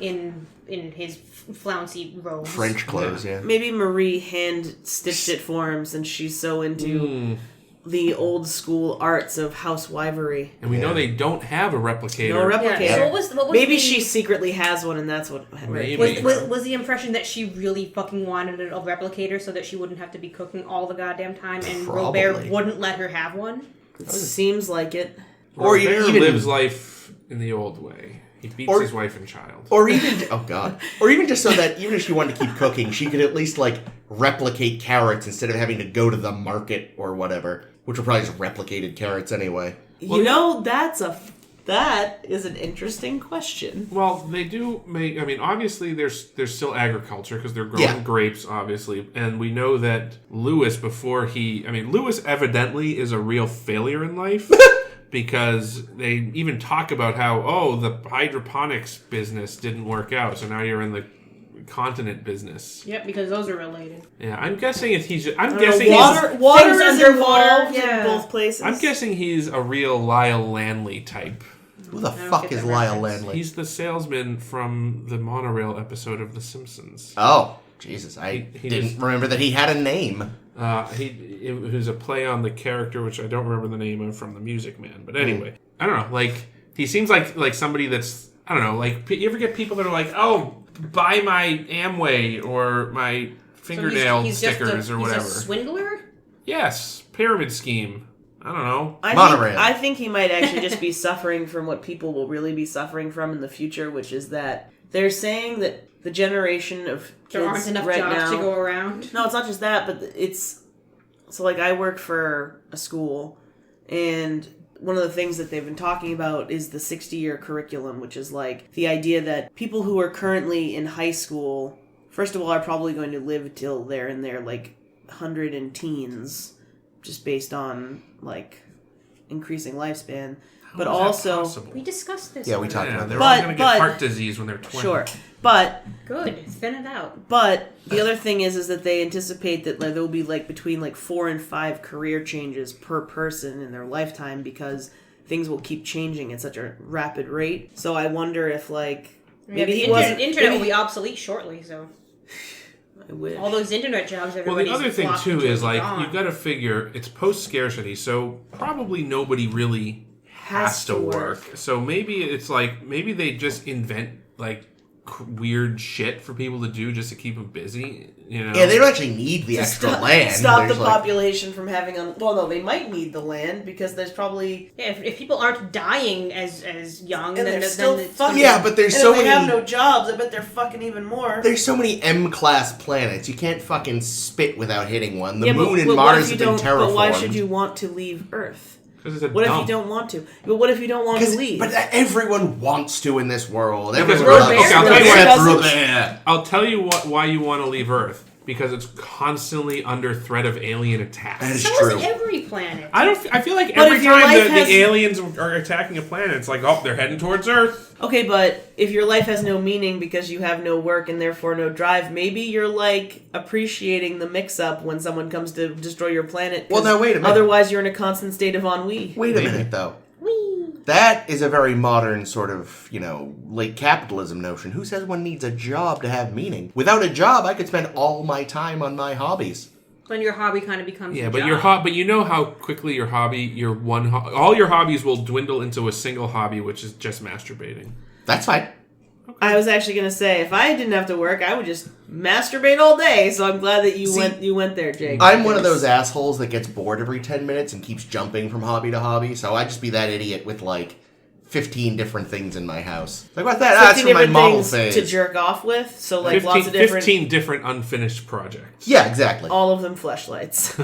in his flouncy robes. French clothes, yeah. Maybe Marie hand-stitched it for him since she's so into the old school arts of housewifery. And we know they don't have a replicator. No replicator. Yeah. So what was Maybe the, she secretly has one, and that's what. Maybe. was the impression that she really fucking wanted a replicator so that she wouldn't have to be cooking all the goddamn time, and Probably. Robert wouldn't let her have one? It seems like it. Or Robert even lives life in the old way. He beats his wife and child. Or even, oh god. Or even just so that even if she wanted to keep cooking, she could at least, like, replicate carrots instead of having to go to the market or whatever. Which were probably just replicated carrots anyway. You know, that is an interesting question. Well, they do make. I mean, obviously, there's still agriculture because they're growing grapes, obviously, and we know that Lewis Lewis evidently is a real failure in life because they even talk about how the hydroponics business didn't work out, so now you're in the continent business. Yep, because those are related. Yeah, I'm guessing water Water is involved in both places. I'm guessing he's a real Lyle Lanley type. Who the fuck is Lyle Landley? He's the salesman from the monorail episode of The Simpsons. Oh, Jesus. I He didn't remember that he had a name. It was a play on the character, which I don't remember the name of, from The Music Man. But anyway, I don't know. Like, he seems like somebody that's, I don't know, like, you ever get people that are like, oh, buy my Amway or my fingernail he's stickers or whatever. He's a swindler? Yes, pyramid scheme. I don't know. I think he might actually just be suffering from what people will really be suffering from in the future, which is that they're saying that the generation of kids There aren't enough right jobs now, to go around. No, it's not just that, but it's so like I work for a school, and one of the things that they've been talking about is the 60-year curriculum, which is like the idea that people who are currently in high school, first of all, are probably going to live till they're in their like 100 and teens, just based on like increasing lifespan. But How is that also, possible? We discussed this. Yeah, we talked about They're that. all going to get heart disease when they're 20. sure, but Good. Thin it out. But the other thing is that they anticipate that there will be like between like 4 and 5 career changes per person in their lifetime because things will keep changing at such a rapid rate. So I wonder if like maybe he wasn't. Internet will be obsolete shortly. So I wish. all those internet jobs. Well, the other thing too is like gone. you got to figure it's post scarcity, so probably nobody really has to work. So maybe it's like maybe they just invent like weird shit for people to do just to keep them busy. You know? Yeah, they don't actually need the extra land. Stop the There's, like, population from having well, no, they might need the land because there's probably if people aren't dying as young, and then they're still it's fucking. Yeah, but there's and so if they many- have no jobs. I bet they're fucking even more. There's so many M-class planets. You can't fucking spit without hitting one. The Yeah, moon and what Mars if have you been don't? terraformed. But why should you want to leave Earth? Because it's a What if dump. you don't want to? But what if you don't want to leave? But everyone wants to in this world. Because Everyone Robert loves I'll to tell you get what- Robert. I'll tell you why you want to leave Earth. Because it's constantly under threat of alien attacks. That is so true. is every planet. I feel like But every if your time life the has- aliens are attacking a planet, it's like, oh, they're heading towards Earth. Okay, but if your life has no meaning because you have no work and therefore no drive, maybe you're like appreciating the mix-up when someone comes to destroy your planet. 'cause Well, now, wait a minute. Otherwise, you're in a constant state of ennui. Wait a minute, though. That is a very modern sort of, late capitalism notion. Who says one needs a job to have meaning? Without a job, I could spend all my time on my hobbies. Then your hobby kind of becomes Yeah, your but job. but you know how quickly your hobby, all your hobbies will dwindle into a single hobby, which is just masturbating. That's fine. I was actually going to say, if I didn't have to work, I would just masturbate all day. So I'm glad that you went there, Jake. I'm one of those assholes that gets bored every 10 minutes and keeps jumping from hobby to hobby, so I'd just be that idiot with, 15 different things in my house. Like, what's that? That's 15 for my different model things phase. to jerk off with. So like lots of different. 15 different unfinished projects. Yeah, exactly. All of them fleshlights.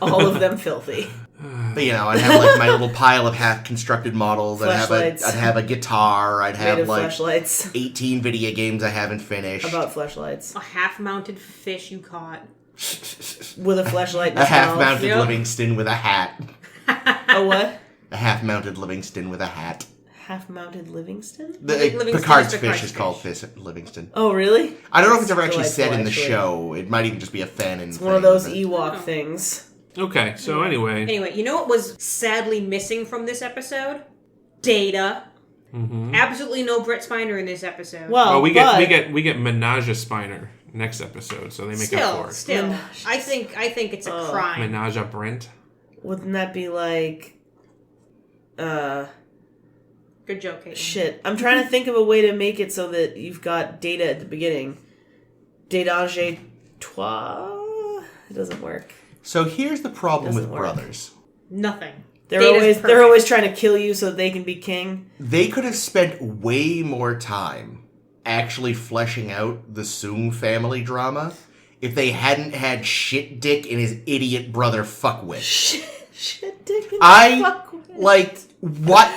All of them filthy. But, I'd have, my little pile of half-constructed models. Fleshlights. I'd have a guitar. I'd Made have, of fleshlights. 18 video games I haven't finished. About fleshlights. A half-mounted fish you caught. With a fleshlight. A half-mounted Yep. Livingston with a hat. A what? A half-mounted Livingston with a hat. Half-mounted Livingston? Livingston Picard's is fish is Picard's called fish. Livingston. Oh, really? I don't know if it's ever actually Delightful, said in the actually. show. It might even just be a fanon It's thing. one of those but- Ewok Oh. things. Okay, so anyway. Anyway, you know what was sadly missing from this episode? Data. Absolutely no Brett Spiner in this episode. Well, Oh, we but get Menage a Spiner. next episode, so they make up for it. Still, I think it's a crime. Menage a Brent. Wouldn't that be like... Good joke, Caitlin. Shit. I'm trying to think of a way to make it so that you've got Data at the beginning. Dédage toi? It doesn't work. So here's the problem with Doesn't work. brothers. Nothing. They're Data's always trying to kill you so they can be king. They could have spent way more time actually fleshing out the Soong family drama if they hadn't had Shit Dick and his idiot brother Fuckwit. Shit, Dick, and Fuckwit. Like, what?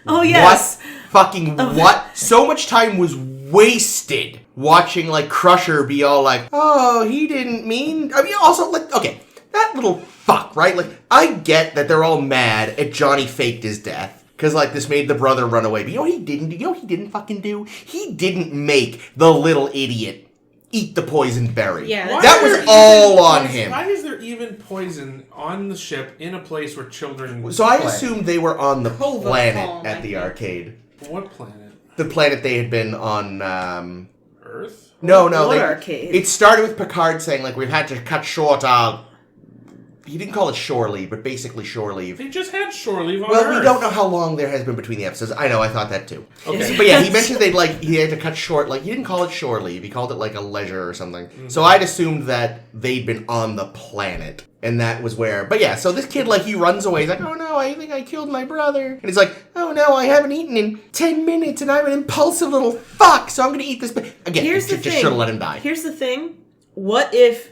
Oh, yes. What? So much time was wasted watching, like, Crusher be all like, oh, he didn't mean... I mean, also, like, okay, that little fuck, right? Like, I get that they're all mad at Johnny faked his death. Because, like, this made the brother run away. But you know what he didn't do? You know what he didn't fucking do? He didn't make the little idiot eat the poison berry. Yeah, that was all on him. Why is there even poison on the ship in a place where children So I play? assumed they were on the Home, planet at I the think. arcade. What planet? The planet they had been on, Earth? No, What they, arcade? It started with Picard saying, like, we've had to cut short our... He didn't call it shore leave, but basically shore leave. They just had shore leave on Well, Earth. we don't know how long there has been between the episodes. I know, I thought that too. Okay. But yeah, he mentioned he had to cut short, like, he didn't call it shore leave, he called it, like, a leisure or something. Mm-hmm. So I'd assumed that they'd been on the planet, and that was where... But yeah, so this kid, like, he runs away, he's like, oh no, I think I killed my brother. And he's like, oh no, I haven't eaten in 10 minutes, and I'm an impulsive little fuck, so I'm gonna eat this... Again, Here's the just thing. should have let him die. Here's the thing. What if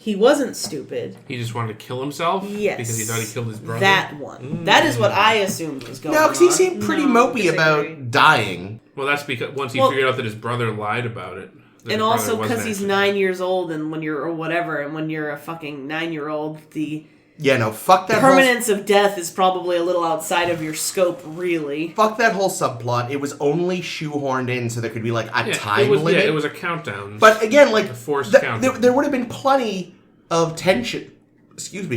he wasn't stupid? He just wanted to kill himself? Yes. Because he thought he killed his brother? That one. That is what I assumed was going on. No, because he seemed pretty No, mopey disagree. about dying. Well, that's because once he Well- figured out that his brother lied about it. that his And brother also wasn't because he's actually- 9 years old, and when you're a fucking 9-year-old, the Yeah, no, fuck that permanence of death is probably a little outside of your scope, really. Fuck that whole subplot. It was only shoehorned in so there could be, like, a time it was, limit. Yeah, it was a countdown. But again, like, A forced th- countdown. there would have been plenty of tension,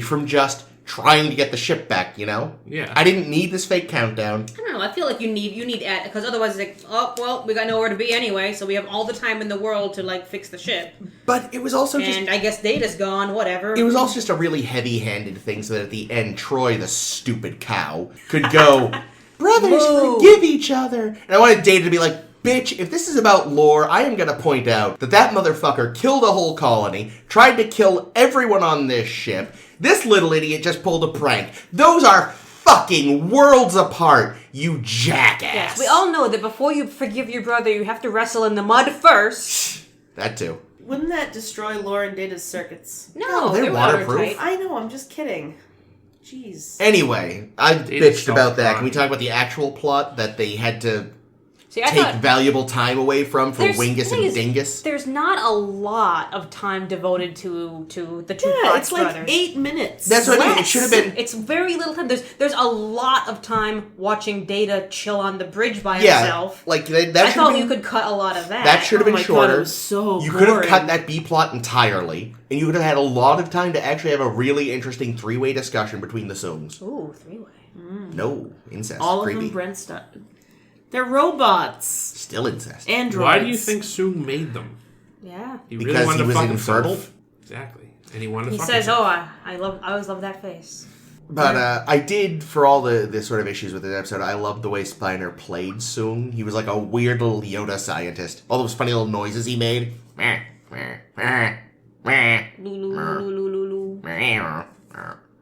from just trying to get the ship back, you know? Yeah. I didn't need this fake countdown. I don't know. I feel like you need because otherwise it's like, oh well, we got nowhere to be anyway, so we have all the time in the world to like fix the ship. But it was also And I guess Data's gone. Whatever. It was also just a really heavy-handed thing so that at the end, Troy, the stupid cow, could go, brothers, Moo. forgive each other. And I wanted Data to be like, bitch, if this is about lore, I am going to point out that motherfucker killed a whole colony, tried to kill everyone on this ship. This little idiot just pulled a prank. Those are fucking worlds apart, you jackass. Yes, we all know that before you forgive your brother, you have to wrestle in the mud first. That too. Wouldn't that destroy Lore and Data's circuits? No, they're waterproof. watertight. I know, I'm just kidding. Jeez. Anyway, I Data's bitched about that. self-taught. Can we talk about the actual plot that they had to See, I take thought valuable time away from for There's- Wingus thing and is, Dingus? there's not a lot of time devoted to the two Yeah, Potts it's like brothers. 8 minutes. That's what I mean. It Less. should have been. It's very little time. There's a lot of time watching Data chill on the bridge by Yeah, himself. like that I should have thought been. you could cut a lot of that. That should have Oh been my God, shorter. it was so You could have boring. cut that B plot entirely, and you could have had a lot of time to actually have a really interesting three-way discussion between the Soongs. Ooh, three-way. No incest. All of creepy. them Brent stuff. They're robots. Still incest. Androids. Why do you think Soong made them? Yeah. He Because really wanted he to was fuck infertile? himself. Exactly. And he wanted to He fuck says, himself. "Oh, I always love that face." But I did, for all the sort of issues with this episode, I loved the way Spiner played Soong. He was like a weird little Yoda scientist. All those funny little noises he made.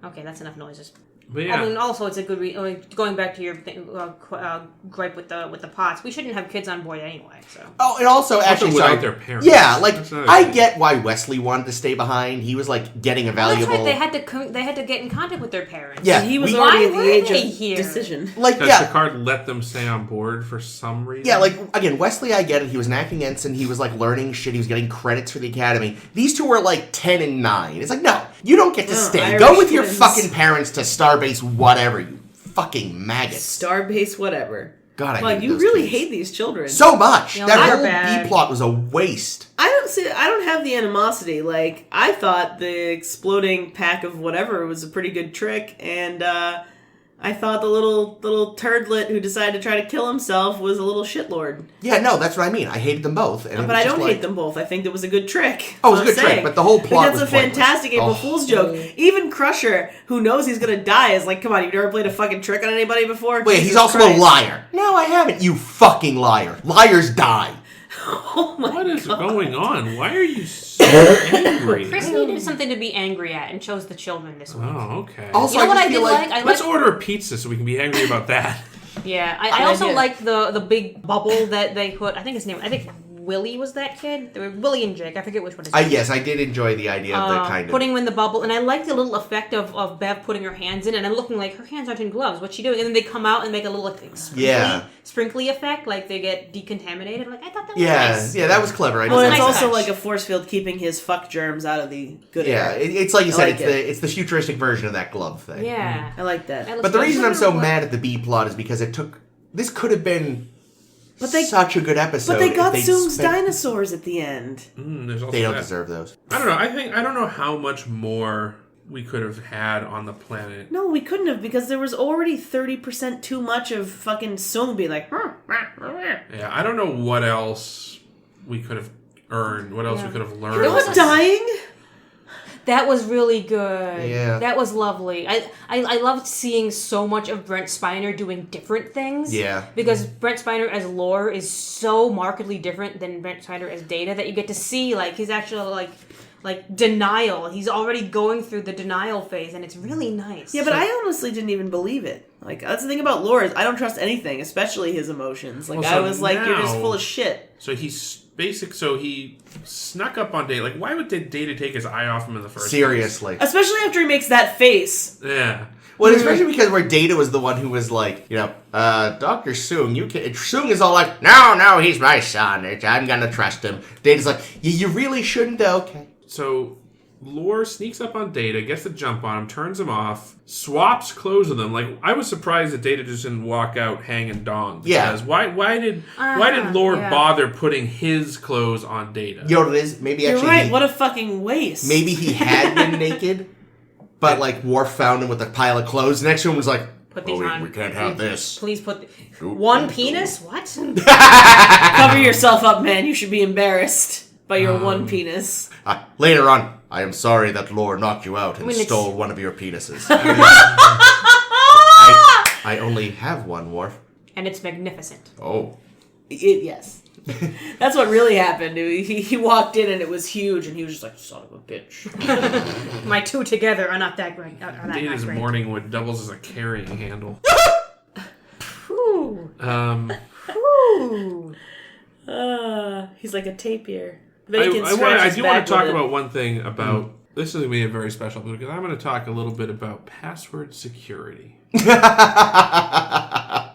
Okay, that's enough noises. But yeah. I mean, also it's a good. Going back to your gripe with the pots, we shouldn't have kids on board anyway. So Oh, and also, actually, without sorry. their parents. Yeah, like, That's another I thing. get why Wesley wanted to stay behind. He was, like, getting a that's valuable... right. They had to get in contact with their parents. Yeah. And he was We- already at Why the were age they of here? decision. Like, Does yeah. Picard let them stay on board for some reason? Yeah, like, again, Wesley, I get it. He was an acting ensign. He was, like, learning shit. He was getting credits for the Academy. These two were, like, 10 and 9. It's like, no, you don't get to stay. Irish Go with your twins. fucking parents to Starbase whatever, you fucking maggots. Starbase, whatever. God, I But hate you those really kids. hate these children. So much. You know, That they're whole bad. B-plot was a waste. I don't have the animosity. Like, I thought the exploding pack of whatever was a pretty good trick, and I thought the little turdlet who decided to try to kill himself was a little shitlord. Yeah, no, that's what I mean. I hated them both. And But I don't hate them both. I think it was a good trick. Oh, it was a good trick, but the whole plot was That's a fantastic April pointless. Fool's joke. Even Crusher, who knows he's gonna die, is like, come on, you've never played a fucking trick on anybody before? Wait, Jesus he's also Christ. a liar. No, I haven't, you fucking liar. Liars die. Oh my What is God. going on? Why are you so angry? Chris needed something to be angry at and chose the children this week. Oh, okay. Also, You know what just I did feel like? I Let's liked, order a pizza so we can be angry about that. yeah, I also idea. liked the big bubble that they put. I think his name. I think Willie was that kid. They were Willie and Jake. I forget which one his name. Yes, I did enjoy the idea of the kind of... Putting him in the bubble, and I like the little effect of Bev putting her hands in, and I'm looking like her hands aren't in gloves. What's she doing? And then they come out and make a little like, sprinkly effect, like they get decontaminated. Like I thought that was nice. Yeah, that was clever. I Well, did it's nice like also that. touch. like a force field keeping his fuck germs out of the good Yeah, air. it's like you I said, like it's the futuristic version of that glove thing. Yeah. I like that. That But the looks reason good. I'm so mad at the B plot is because this could have been But they- such a good episode. But they if got they'd Soong's spent- dinosaurs at the end. There's also They don't that. deserve those. I don't know. I don't know how much more we could have had on the planet. No, we couldn't have because there was already 30% too much of fucking Soong being like, Yeah, I don't know what else we could have earned. What else we could have learned. it was dying. That was really good. Yeah. That was lovely. I loved seeing so much of Brent Spiner doing different things. Yeah. Because Brent Spiner as Lore is so markedly different than Brent Spiner as Data that you get to see like he's actually like denial. He's already going through the denial phase and it's really nice. Yeah, but I honestly didn't even believe it. Like, that's the thing about Lore is I don't trust anything, especially his emotions. Like, Well, I so was like, you're just now- full of shit. So so he snuck up on Data. Like, why would Data take his eye off him in the first Seriously. Especially after he makes that face. place? Yeah. Well, especially because where Data was the one who was like, Dr. Soong, you can... Soong is all like, no, he's my son. I'm gonna trust him. Data's like, you really shouldn't, though. Okay. So Lore sneaks up on Data, gets the jump on him, turns him off, swaps clothes with him. Like, I was surprised that Data just didn't walk out hanging dong. Yeah. Because why did Lore bother putting his clothes on Data? You know what it is? Maybe You're actually... right, what a fucking waste. Maybe he had been naked, but, like, Worf found him with a pile of clothes. The next one was like, Put these on. we can't have this. Please put one penis? What? Cover yourself up, man. You should be embarrassed by your one penis. Later on, I am sorry that Lore knocked you out and When it's- stole one of your penises. I only have one, Worf. And it's magnificent. Oh. Yes. That's what really happened. He walked in and it was huge and he was just like, son of a bitch. My two together are not that great. Are not Data's great. morning wood doubles as a carrying handle. Ooh. Ooh. He's like a tapir. I do want to talk about one thing about... This is going to be a very special episode because I'm going to talk a little bit about password security.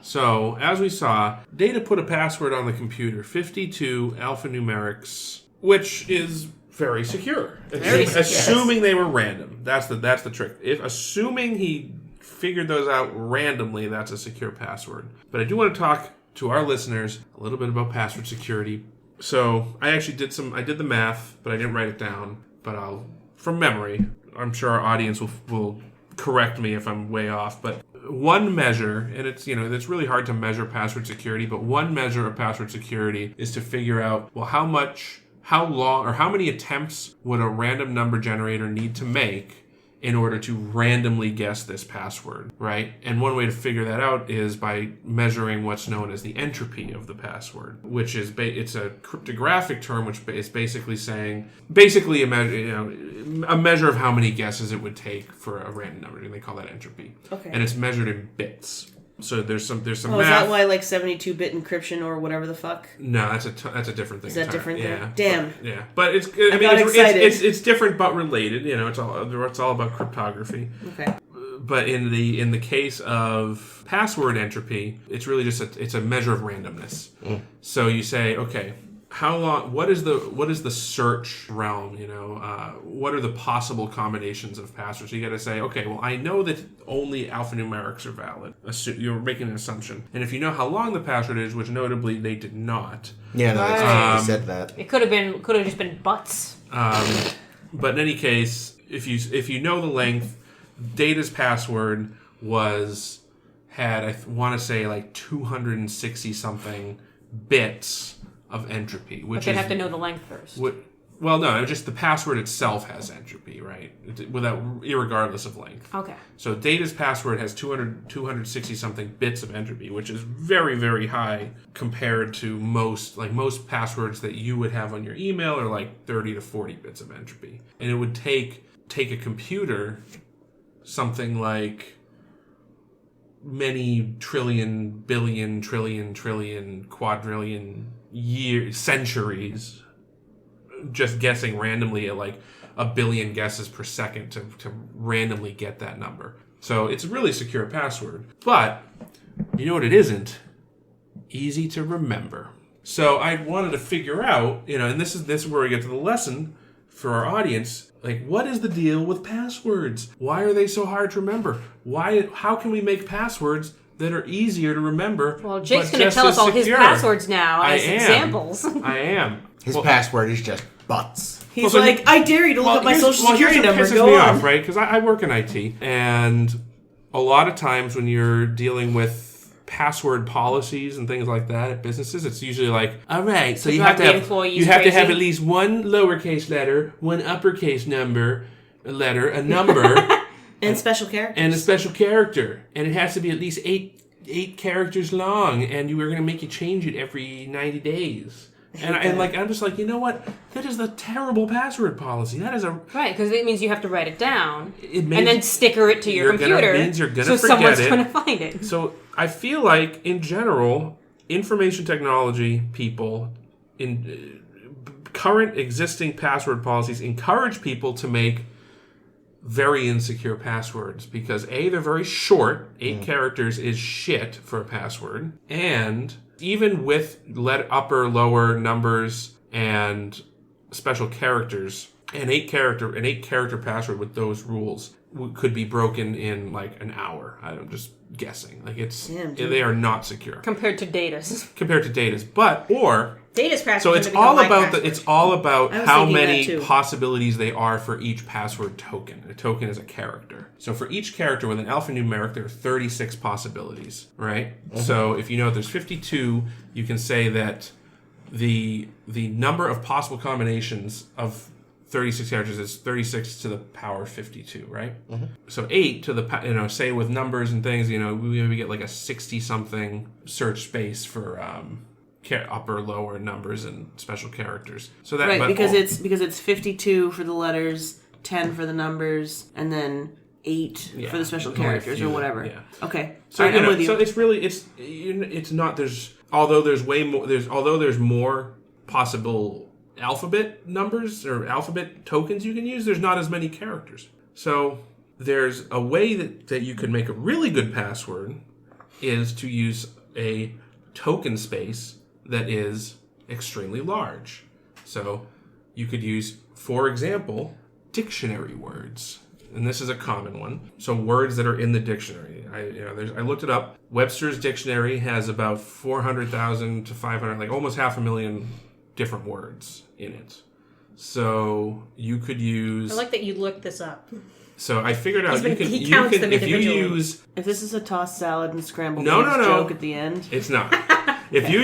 So, as we saw, Data put a password on the computer, 52 alphanumerics, which is very secure. Very secure. Assuming they were random. That's the trick. Assuming he figured those out randomly, that's a secure password. But I do want to talk to our listeners a little bit about password security. So, I actually did the math, but I didn't write it down. But from memory, I'm sure our audience will correct me if I'm way off, but one measure, and it's really hard to measure password security, but one measure of password security is to figure out, well, how long, or how many attempts would a random number generator need to make in order to randomly guess this password, right? And one way to figure that out is by measuring what's known as the entropy of the password, which is it's a cryptographic term, which is basically saying a measure of how many guesses it would take for a random number, and they call that entropy. Okay. And it's measured in bits. So there's some Oh, math. is that why like 72-bit encryption or whatever the fuck? No, that's a different thing. Is that entirely. different thing? Yeah. Damn. Yeah, but it's excited. it's different but related. It's all about cryptography. Okay. But in the case of password entropy, it's really just it's a measure of randomness. So you say, okay, how long? What is the search realm? What are the possible combinations of passwords? So you got to say, okay, well, I know that only alphanumerics are valid. You're making an assumption, and if you know how long the password is, which notably they did not. Yeah, no, that's they said that. It could have just been butts. But in any case, if you know the length, Data's password was had, I want to say, like 260 something bits of entropy, which But they'd have to know the length first. Well, no, just the password itself has entropy, right? Irregardless of length. Okay. So Data's password has 260 something bits of entropy, which is very, very high compared to most passwords that you would have on your email are like 30 to 40 bits of entropy. And it would take a computer something like many trillion, billion, trillion, quadrillion centuries, just guessing randomly at like a billion guesses per second to randomly get that number. So it's a really secure password. But you know what it isn't? Easy to remember. So I wanted to figure out, and this is where we get to the lesson for our audience. Like, what is the deal with passwords? Why are they so hard to remember? How can we make passwords that are easier to remember? Well, Jake's going to tell us all his passwords now as examples. I am. His password is just butts. He's I dare you to look up my social security number. Here's what pisses me off, right? Because I work in IT, and a lot of times when you're dealing with password policies and things like that at businesses, it's usually like, all right, so you have to have at least one lowercase letter, one uppercase number, a number, and special characters, and a special character, and it has to be at least eight characters long, and we're going to make you change it every 90 days. And I'm just like, you know what? That is a terrible password policy. That is right, because it means you have to write it down and then sticker it to your computer. It means you're gonna so forget someone's it. going to find it. So I feel like, in general, information technology people in current existing password policies encourage people to make very insecure passwords because A, they're very short. 8 characters is shit for a password, and even with upper, lower numbers and special characters, an 8 character password with those rules could be broken in like an hour. I'm just guessing. Like they are not secure compared to Data's. Data's password. So it's all about how many possibilities they are for each password token. A token is a character. So for each character with an alphanumeric, there are 36 possibilities, right? Mm-hmm. So if you know there's 52, you can say that the number of possible combinations of 36 characters is 36 to the power 52, right? Mm-hmm. So 8 to the, say with numbers and things, we get like a 60-something search space for upper, lower numbers and special characters. So that right, because it's 52 for the letters, 10 for the numbers, and then 8 for the special characters or whatever. Yeah. Okay. So I'm with you. So it's not although there's more possible alphabet numbers or alphabet tokens you can use, there's not as many characters. So there's a way that you could make a really good password is to use a token space that is extremely large. So you could use, for example, dictionary words. And this is a common one. So words that are in the dictionary. I looked it up. Webster's dictionary has about 400,000 to 500, like almost 500,000 different words in it. So you could use... I like that you looked this up. So I figured out if this is a tossed salad and scrambled eggs joke at the end. It's not. If you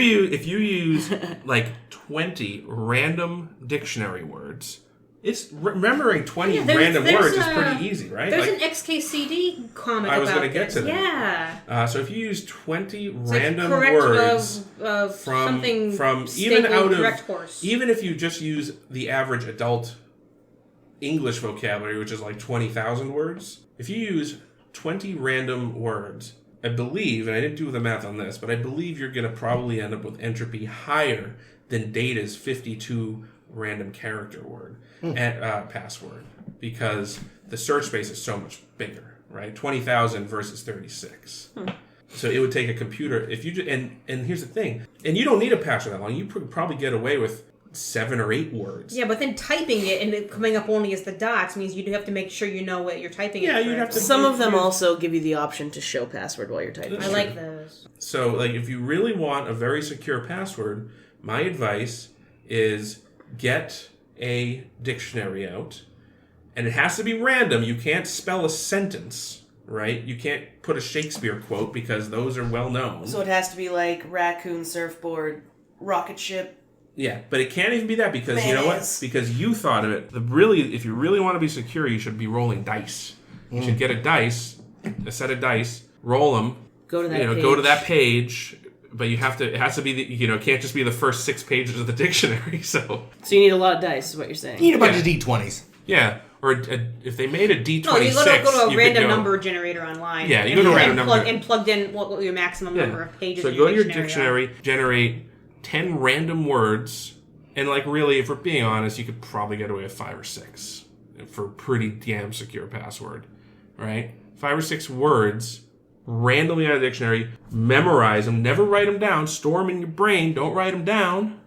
use like 20 random dictionary words, remembering 20 random words is pretty easy, right? There's an XKCD comic. I was going to get to that. Yeah. So if you use 20 random words from even out of course. Even if you just use the average adult English vocabulary, which is like 20,000 words, if you use 20 random words, I believe, and I didn't do the math on this, but I believe you're going to probably end up with entropy higher than Data's 52 random character word password, because the search space is so much bigger, right? 20,000 versus 36. So it would take a computer, if you and here's the thing, and you don't need a password that long. You could probably get away with 7 or 8 words. Yeah, but then typing it and it coming up only as the dots means you do have to make sure you know what you're typing. Yeah, you'd have to. Some of them also give you the option to show password while you're typing. I like those. So, like, if you really want a very secure password, my advice is get a dictionary out, and it has to be random. You can't spell a sentence, right? You can't put a Shakespeare quote because those are well known. So it has to be like raccoon surfboard, rocket ship. Yeah, but it can't even be that because you know what? Because you thought of it. If you really want to be secure, you should be rolling dice. You should get a set of dice, roll them. Go to that page. Go to that page. But it has to be it can't just be the first 6 pages of the dictionary. So you need a lot of dice, is what you're saying. You need a bunch of D20s. Yeah, or if they made a D26, no, you go to a random number generator online. Yeah, you go to a random number and plugged in what your maximum number of pages. So go to your dictionary, generate 10 random words, and really, if we're being honest, you could probably get away with 5 or 6 for a pretty damn secure password, right? 5 or 6 words. Randomly out of the dictionary, memorize them, never write them down, store them in your brain, don't write them down.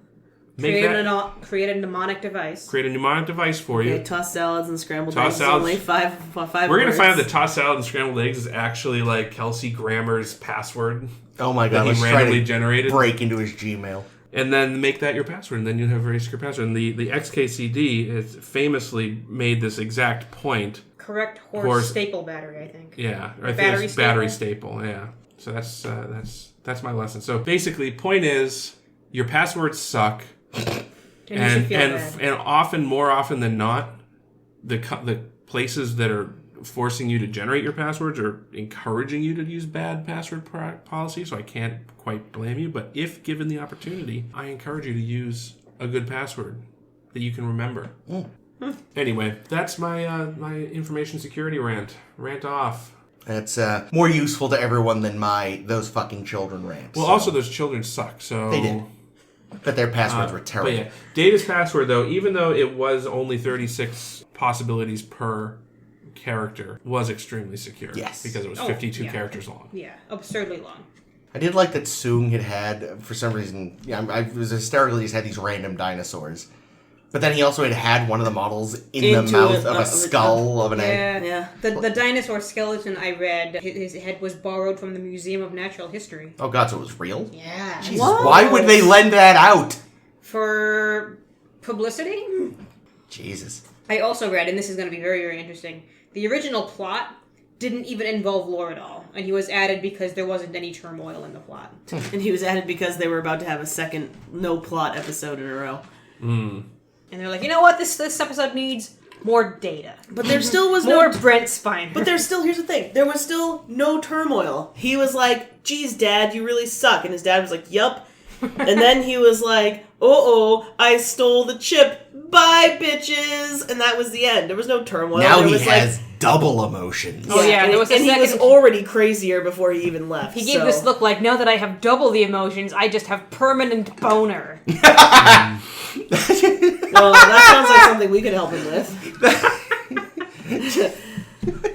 Create a mnemonic device. Create a mnemonic device for you. Okay, toss salads and scrambled eggs. Only five We're going to find out that toss salad and scrambled eggs is actually Kelsey Grammer's password. Oh my god, that he randomly generated. Break into his Gmail. And then make that your password, and then you have a very secure password. And the XKCD has famously made this exact point. Correct horse staple battery, I think. Yeah, I think it's battery staple. Yeah, so that's my lesson. So basically, point is your passwords suck, and more often than not, the places that are forcing you to generate your passwords are encouraging you to use bad password policy. So I can't quite blame you, but if given the opportunity, I encourage you to use a good password that you can remember. Anyway, that's my my information security rant off. That's more useful to everyone than those fucking children rants. Well, also those children suck, so... They did. But their passwords were terrible. But yeah, Data's password, though, even though it was only 36 possibilities per character, was extremely secure. Yes. Because it was 52 characters long. Yeah, absurdly long. I did like that Soong had, for some reason, I was hysterical, he's had these random dinosaurs. But then he also had one of the models in the mouth of a skull of an egg. Yeah. The dinosaur skeleton I read, his head was borrowed from the Museum of Natural History. Oh god, so it was real? Yeah. Jesus, why would they lend that out? For publicity? Jesus. I also read, and this is going to be very, very interesting, the original plot didn't even involve lore at all, and he was added because there wasn't any turmoil in the plot. And he was added because they were about to have a second no-plot episode in a row. And they're like, you know what, this episode needs more data. But there still was more Brent Spiner. But there's still, here's the thing, there was still no turmoil. He was like, geez, Dad, you really suck. And his dad was like, yup. And then he was like, I stole the chip. Bye, bitches. And that was the end. There was no turmoil. Now there he was has double emotions. Oh, yeah. And, there was he was already crazier before he even left. He gave this look like, now that I have double the emotions, I just have permanent boner. Well, that sounds like something we could help him with.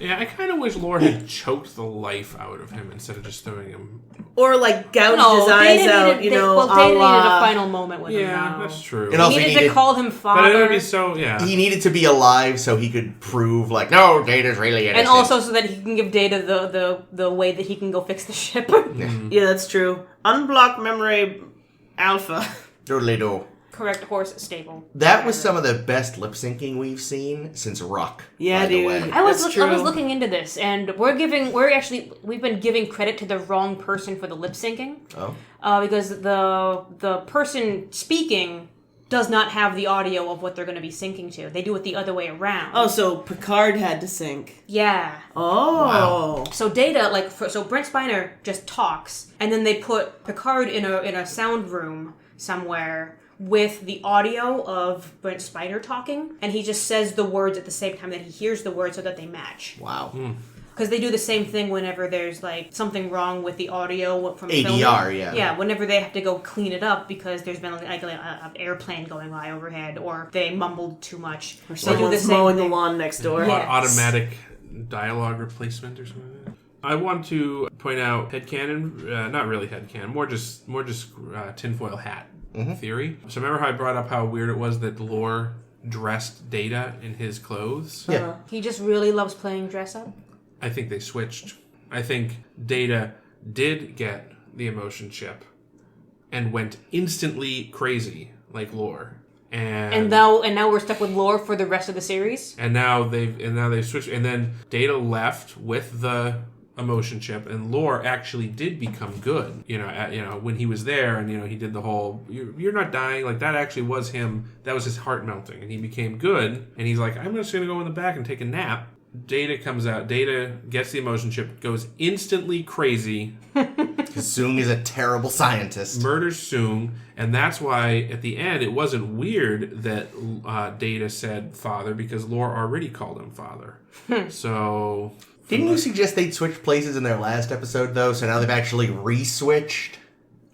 Yeah, I kind of wish Lore had choked the life out of him instead of just throwing him. Or, like, gouged his eyes out, you know. Well, Data needed a final moment with him. Yeah, that's true. And also he needed to call him father. But it would be so, yeah. He needed to be alive so he could prove, like, no, Data's really innocent. And also so that he can give Data the way that he can go fix the ship. Yeah, that's true. Unblock memory alpha. Doodly-doo. Correct horse staple. That was some of the best lip syncing we've seen since Ruck. Yeah, by the dude. way. I was looking into this, and we've been giving credit to the wrong person for the lip syncing. Oh. Because the person speaking does not have the audio of what they're going to be syncing to. They do it the other way around. Oh, so Picard had to sync. Yeah. Oh. Wow. So Data, so Brent Spiner just talks, and then they put Picard in a sound room somewhere with the audio of Brent Spiner talking, and he just says the words at the same time that he hears the words so that they match. Wow. Because they do the same thing whenever there's, like, something wrong with the audio from ADR, filming. yeah. Yeah, whenever they have to go clean it up because there's been, like an airplane going by overhead, or they mumbled too much. Or someone's mowing the lawn next door. Yes. Automatic dialogue replacement or something like that. I want to point out headcanon, not really headcanon, more just tinfoil hat theory. So remember how I brought up how weird it was that Lore dressed Data in his clothes? Yeah. He just really loves playing dress up. I think they switched. I think Data did get the emotion chip and went instantly crazy like Lore. And now we're stuck with Lore for the rest of the series. And now they've switched. And then Data left with the emotion chip, and Lore actually did become good. When he was there, and he did the whole "you're not dying" like that. Actually, was him. That was his heart melting, and he became good. And he's like, "I'm just gonna go in the back and take a nap." Data comes out. Data gets the emotion chip, goes instantly crazy. Soong is a terrible scientist. Murders Soong, and that's why at the end it wasn't weird that Data said father, because Lore already called him father. So Didn't you suggest they'd switch places in their last episode, though? So now they've actually re-switched?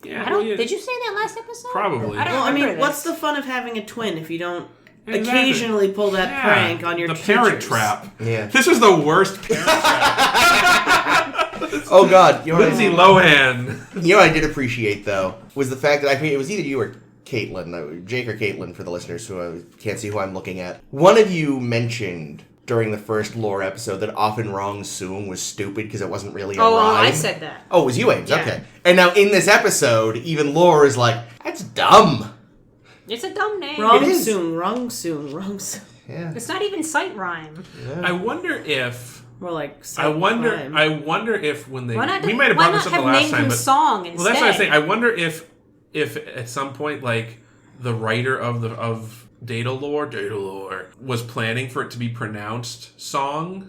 yeah, Did you say that last episode? Probably. I don't Well, I remember mean, what's the fun of having a twin if you don't Exactly. occasionally pull that prank on your the teachers? parent trap. Yeah. This is the worst parent trap. Oh, God. Lindsay Lohan. You know what I did appreciate, though, was the fact that I think it was either you or Caitlin, Jake or Caitlin for the listeners who can't see who I'm looking at. One of you mentioned during the first Lore episode that often wrong Soong was stupid because it wasn't really a rhyme. I said that. Oh, it was you, Ames? Yeah. Okay. And now in this episode, even Lore is like, that's dumb. It's a dumb name. Wrong It is. Soong, wrong Soong, wrong Soong. Yeah. It's not even sight rhyme. I wonder if. More like I wonder crime. if when they. Why not? We might have brought this up the last time, him but Song instead? well, that's what I was saying. I wonder if at some point, like the writer of Data Lore was planning for it to be pronounced Song,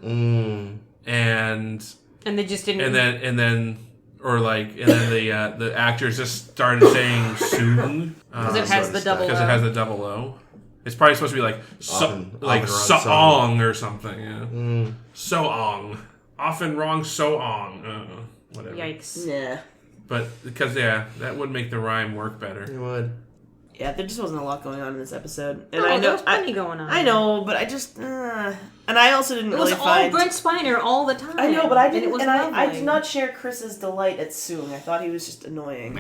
and they just didn't. and then the actors just started saying Soong because it has the double. because it has the double O. It's probably supposed to be like Often Soong or something. Yeah, Soong. Often wrong Soong. Whatever. Yikes. Yeah. But because that would make the rhyme work better. It would. Yeah, there just wasn't a lot going on in this episode. And No, I know there was plenty going on. I know, but I just and I also didn't It was really all find Brent Spiner all the time. I know, but I And didn't it was and I lovely. did not share Chris's delight at Soong. I thought he was just annoying.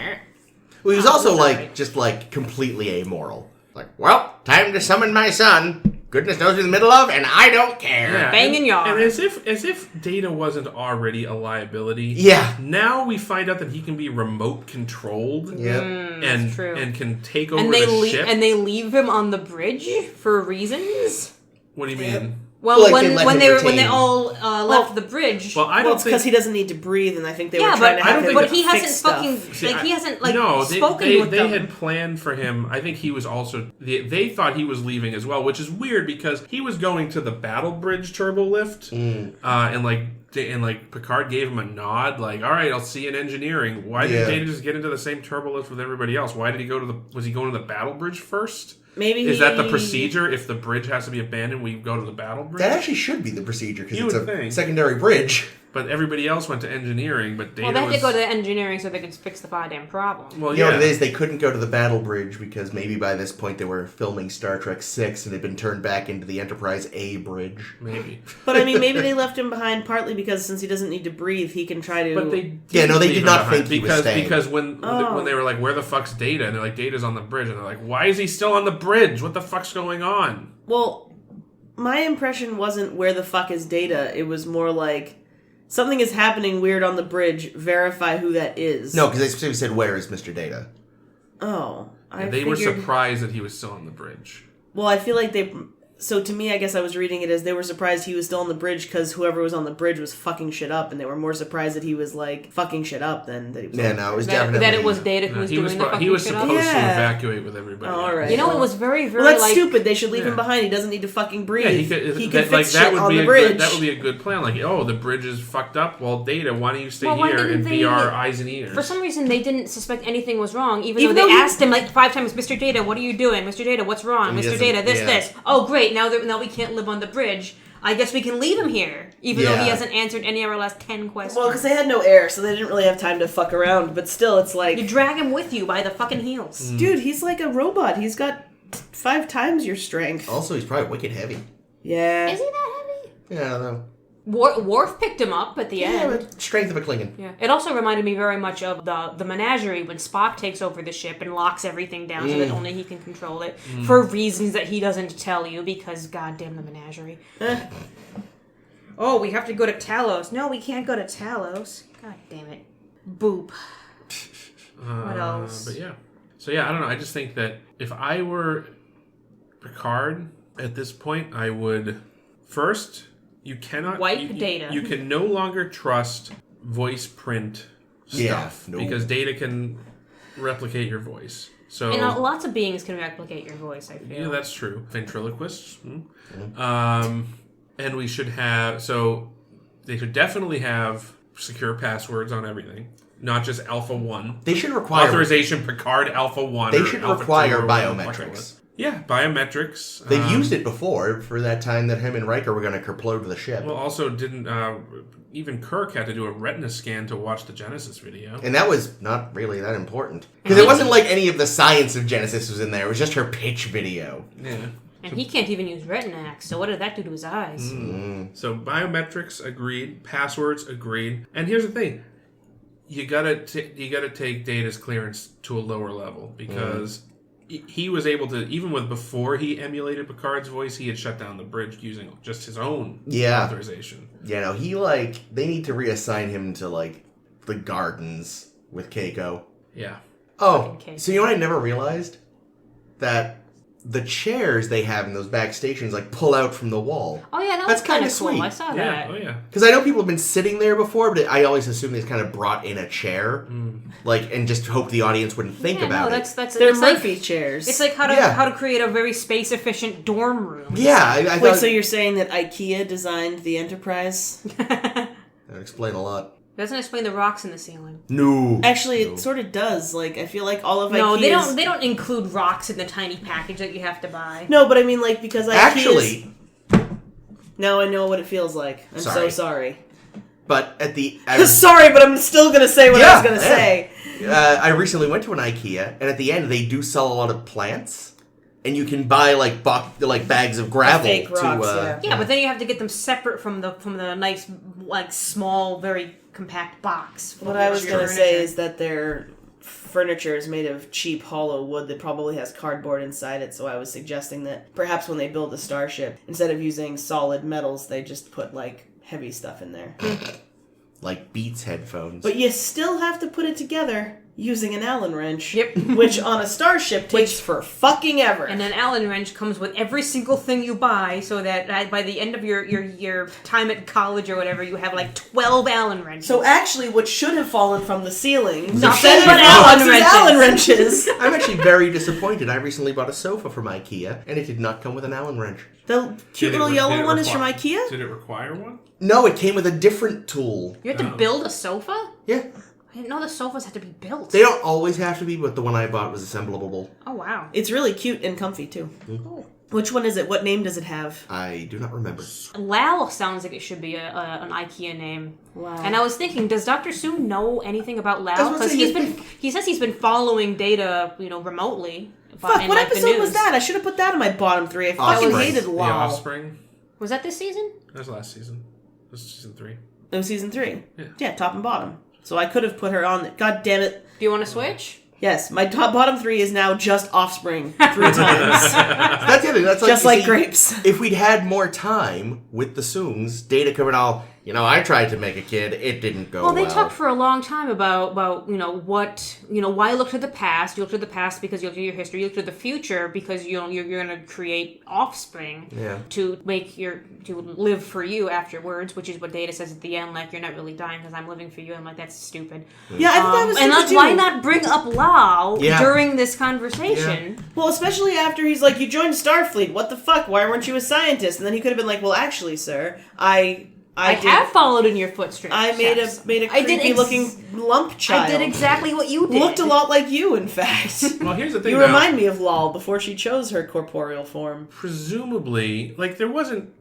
Well, he was Oh, also, that's like, alright. just, like, completely amoral. Like, well, time to summon my son. Goodness knows we're in the middle of, and I don't care. Yeah, Banging yard. And as if Data wasn't already a liability. Yeah. Now we find out that he can be remote controlled. Yep. And true. and can take over And they the ship. and they leave him on the bridge for reasons. What do you mean? Well, Like, they let when him they retain. all left the bridge. Well, I Well, don't it's think because he doesn't need to breathe, and I think they were yeah, trying but to have him but he fix hasn't stuff. fucking he hasn't like no, spoken with they them. had planned for him. I think he was also they thought he was leaving as well, which is weird because he was going to the Battle Bridge turbo lift, and Picard gave him a nod, like, all right, I'll see you in engineering. Why did Data just get into the same turbo lift with everybody else? Why did he was he going to the Battle Bridge first? Maybe Is that the procedure? If the bridge has to be abandoned, we go to the Battle Bridge? That actually should be the procedure, because You it's a would think. secondary bridge. But everybody else went to engineering, but Data Well, they had was... to go to engineering so they could fix the goddamn problem. Well, You know yeah. what it is? They couldn't go to the Battle Bridge because maybe by this point they were filming Star Trek VI and had been turned back into the Enterprise A bridge. Maybe. But I mean, maybe they left him behind partly because since he doesn't need to breathe, he can try to. But they Yeah, no, they leave did him not behind think he was staying. because when they were like, where the fuck's Data? And they're like, Data's on the bridge. And they're like, why is he still on the bridge? What the fuck's going on? Well, my impression wasn't where the fuck is Data. It was more like something is happening weird on the bridge. Verify who that is. No, because they specifically said, where is Mr. Data? Oh, They were surprised that he was still on the bridge. Well, I feel like they. So to me, I guess I was reading it as they were surprised he was still on the bridge because whoever was on the bridge was fucking shit up, and they were more surprised that he was like fucking shit up than that he was. Yeah, on no, it was That, definitely... that it was Data who No, was he doing was the fucking he was shit supposed up. to Yeah. evacuate with everybody. All right. You know, it was very, very Well, that's like stupid. They should leave him Yeah. behind. He doesn't need to fucking breathe. Yeah, he can fix that shit would on be the a bridge. good, that would be a good plan. Like, oh, the bridge is fucked up. Well, Data, why don't you stay Well, why here didn't and be they- our eyes and ears? For some reason, they didn't suspect anything was wrong, even Even though though they he- asked him like 5 times, Mr. Data, what are you doing? Mr. Data, what's wrong? And he Mr. doesn't- Data, this, yeah. this. Oh, great, now we can't live on the bridge. I guess we can leave him here, even though he Yeah. hasn't answered any of our last 10 questions. Well, because they had no air, so they didn't really have time to fuck around. But still, it's like, You drag him with you by the fucking heels. dude, he's like a robot. He's got 5 times your strength. Also, he's probably wicked heavy. Yeah. Is he that heavy? Yeah, I don't know. Worf picked him up at the Yeah, end. but strength of a Klingon. Yeah. It also reminded me very much of the menagerie when Spock takes over the ship and locks everything down so that only he can control it for reasons that he doesn't tell you because goddamn the menagerie. Oh, we have to go to Talos. No, we can't go to Talos. God damn it. Boop. What else? But yeah. So yeah, I don't know. I just think that if I were Picard, at this point, I would... First, you cannot... Wipe Data. You can no longer trust voice print stuff. no. Because Data can replicate your voice. So, And lots of beings can replicate your voice, I feel. yeah, that's true. Ventriloquists. And we should have... So, they should definitely have secure passwords on everything. Not just Alpha 1. They should require... Authorization Picard Alpha 1. They or should Alpha require 2 or biometrics. Yeah, biometrics. They've used it before for that time that him and Riker were going to kerplode the ship. Well, also didn't... even Kirk had to do a retina scan to watch the Genesis video. And that was not really that important. Because it wasn't like any of the science of Genesis was in there. It was just her pitch video. Yeah. And he can't even use Retinax, so what did that do to his eyes? So biometrics, agreed. Passwords, agreed. And here's the thing. You gotta take Data's clearance to a lower level because he was able to, even with before he emulated Picard's voice, he had shut down the bridge using just his own authorization. Yeah, no, they need to reassign him to, the gardens with Keiko. Yeah. Oh, Keiko. so you know what I never realized? That the chairs they have in those back stations, pull out from the wall. Oh yeah, that That's was kind kinda of cool. sweet. I saw Yeah. that. Oh, yeah. Because I know people have been sitting there before, but I always assumed they kind of brought in a chair, and just hope the audience wouldn't think Yeah, about no, it. that's They're it's Murphy like, chairs. It's like how to Yeah. how to create a very space efficient dorm room. Yeah, I Wait, thought so you're saying that IKEA designed the Enterprise? that would explain a lot. Doesn't explain the rocks in the ceiling. No. Actually, it sort of does. I feel like all of No, IKEA's... they don't include rocks in the tiny package that you have to buy. No, but I mean, because IKEA's... Actually, Now I know what it feels like. I'm so sorry. but at the... Sorry, but I'm still going to say what I was going to say. I recently went to an IKEA, and at the end, they do sell a lot of plants. And you can buy, bags of gravel Fake rocks, to... Yeah, but then you have to get them separate from the nice, small, very compact box. What I was going to say is that their furniture is made of cheap hollow wood that probably has cardboard inside it, so I was suggesting that perhaps when they build a starship, instead of using solid metals, they just put, heavy stuff in there. Like Beats headphones. But you still have to put it together using an Allen wrench. Yep. Which on a starship takes for fucking ever. And an Allen wrench comes with every single thing you buy, so that by the end of your time at college or whatever, you have 12 Allen wrenches. So actually, what should have fallen from the ceiling, Nothing but Allen wrenches. I'm actually very disappointed. I recently bought a sofa from IKEA, and it did not come with an Allen wrench. The cute little yellow one is from IKEA? Did it require one? No, it came with a different tool. You have to build a sofa? Yeah. I didn't know the sofas had to be built. They don't always have to be, but the one I bought was assemblable. Oh, wow. It's really cute and comfy, too. Cool. Which one is it? What name does it have? I do not remember. Lal sounds like it should be an IKEA name. Wow. And I was thinking, does Dr. Soong know anything about Lal? I was gonna Because say, he says he's been following Data, remotely. Fuck, in, what the episode was news. that? I should have put that in my bottom 3. I fucking Offspring. hated The LOL. Offspring. Was that this season? That was last season. This is season 3. It was season 3. Yeah. Top and bottom. So I could have put her on. God damn it. Do you want to switch? Yes, my bottom 3 is now just Offspring 3 times. That's the other thing. That's Just you like see, grapes. If we'd had more time with the Soongs, Data could have been all, I tried to make a kid. It didn't go well. Well, they talked for a long time about why look to the past. You look to the past because you look at your history. You look to the future because you're going to create offspring to to live for you afterwards, which is what Data says at the end. You're not really dying because I'm living for you. I'm like, that's stupid. Yeah, I think that was and stupid too. why not bring up Lal Yeah. during this conversation? Well, especially after he's like, you joined Starfleet. What the fuck? Why weren't you a scientist? And then he could have been like, well, actually, sir, I have followed in your footsteps. I made a creepy looking lump child. I did exactly what you did. Looked a lot like you, in fact. Well, here's the thing. You now, remind me of Lal before she chose her corporeal form. Presumably, there wasn't...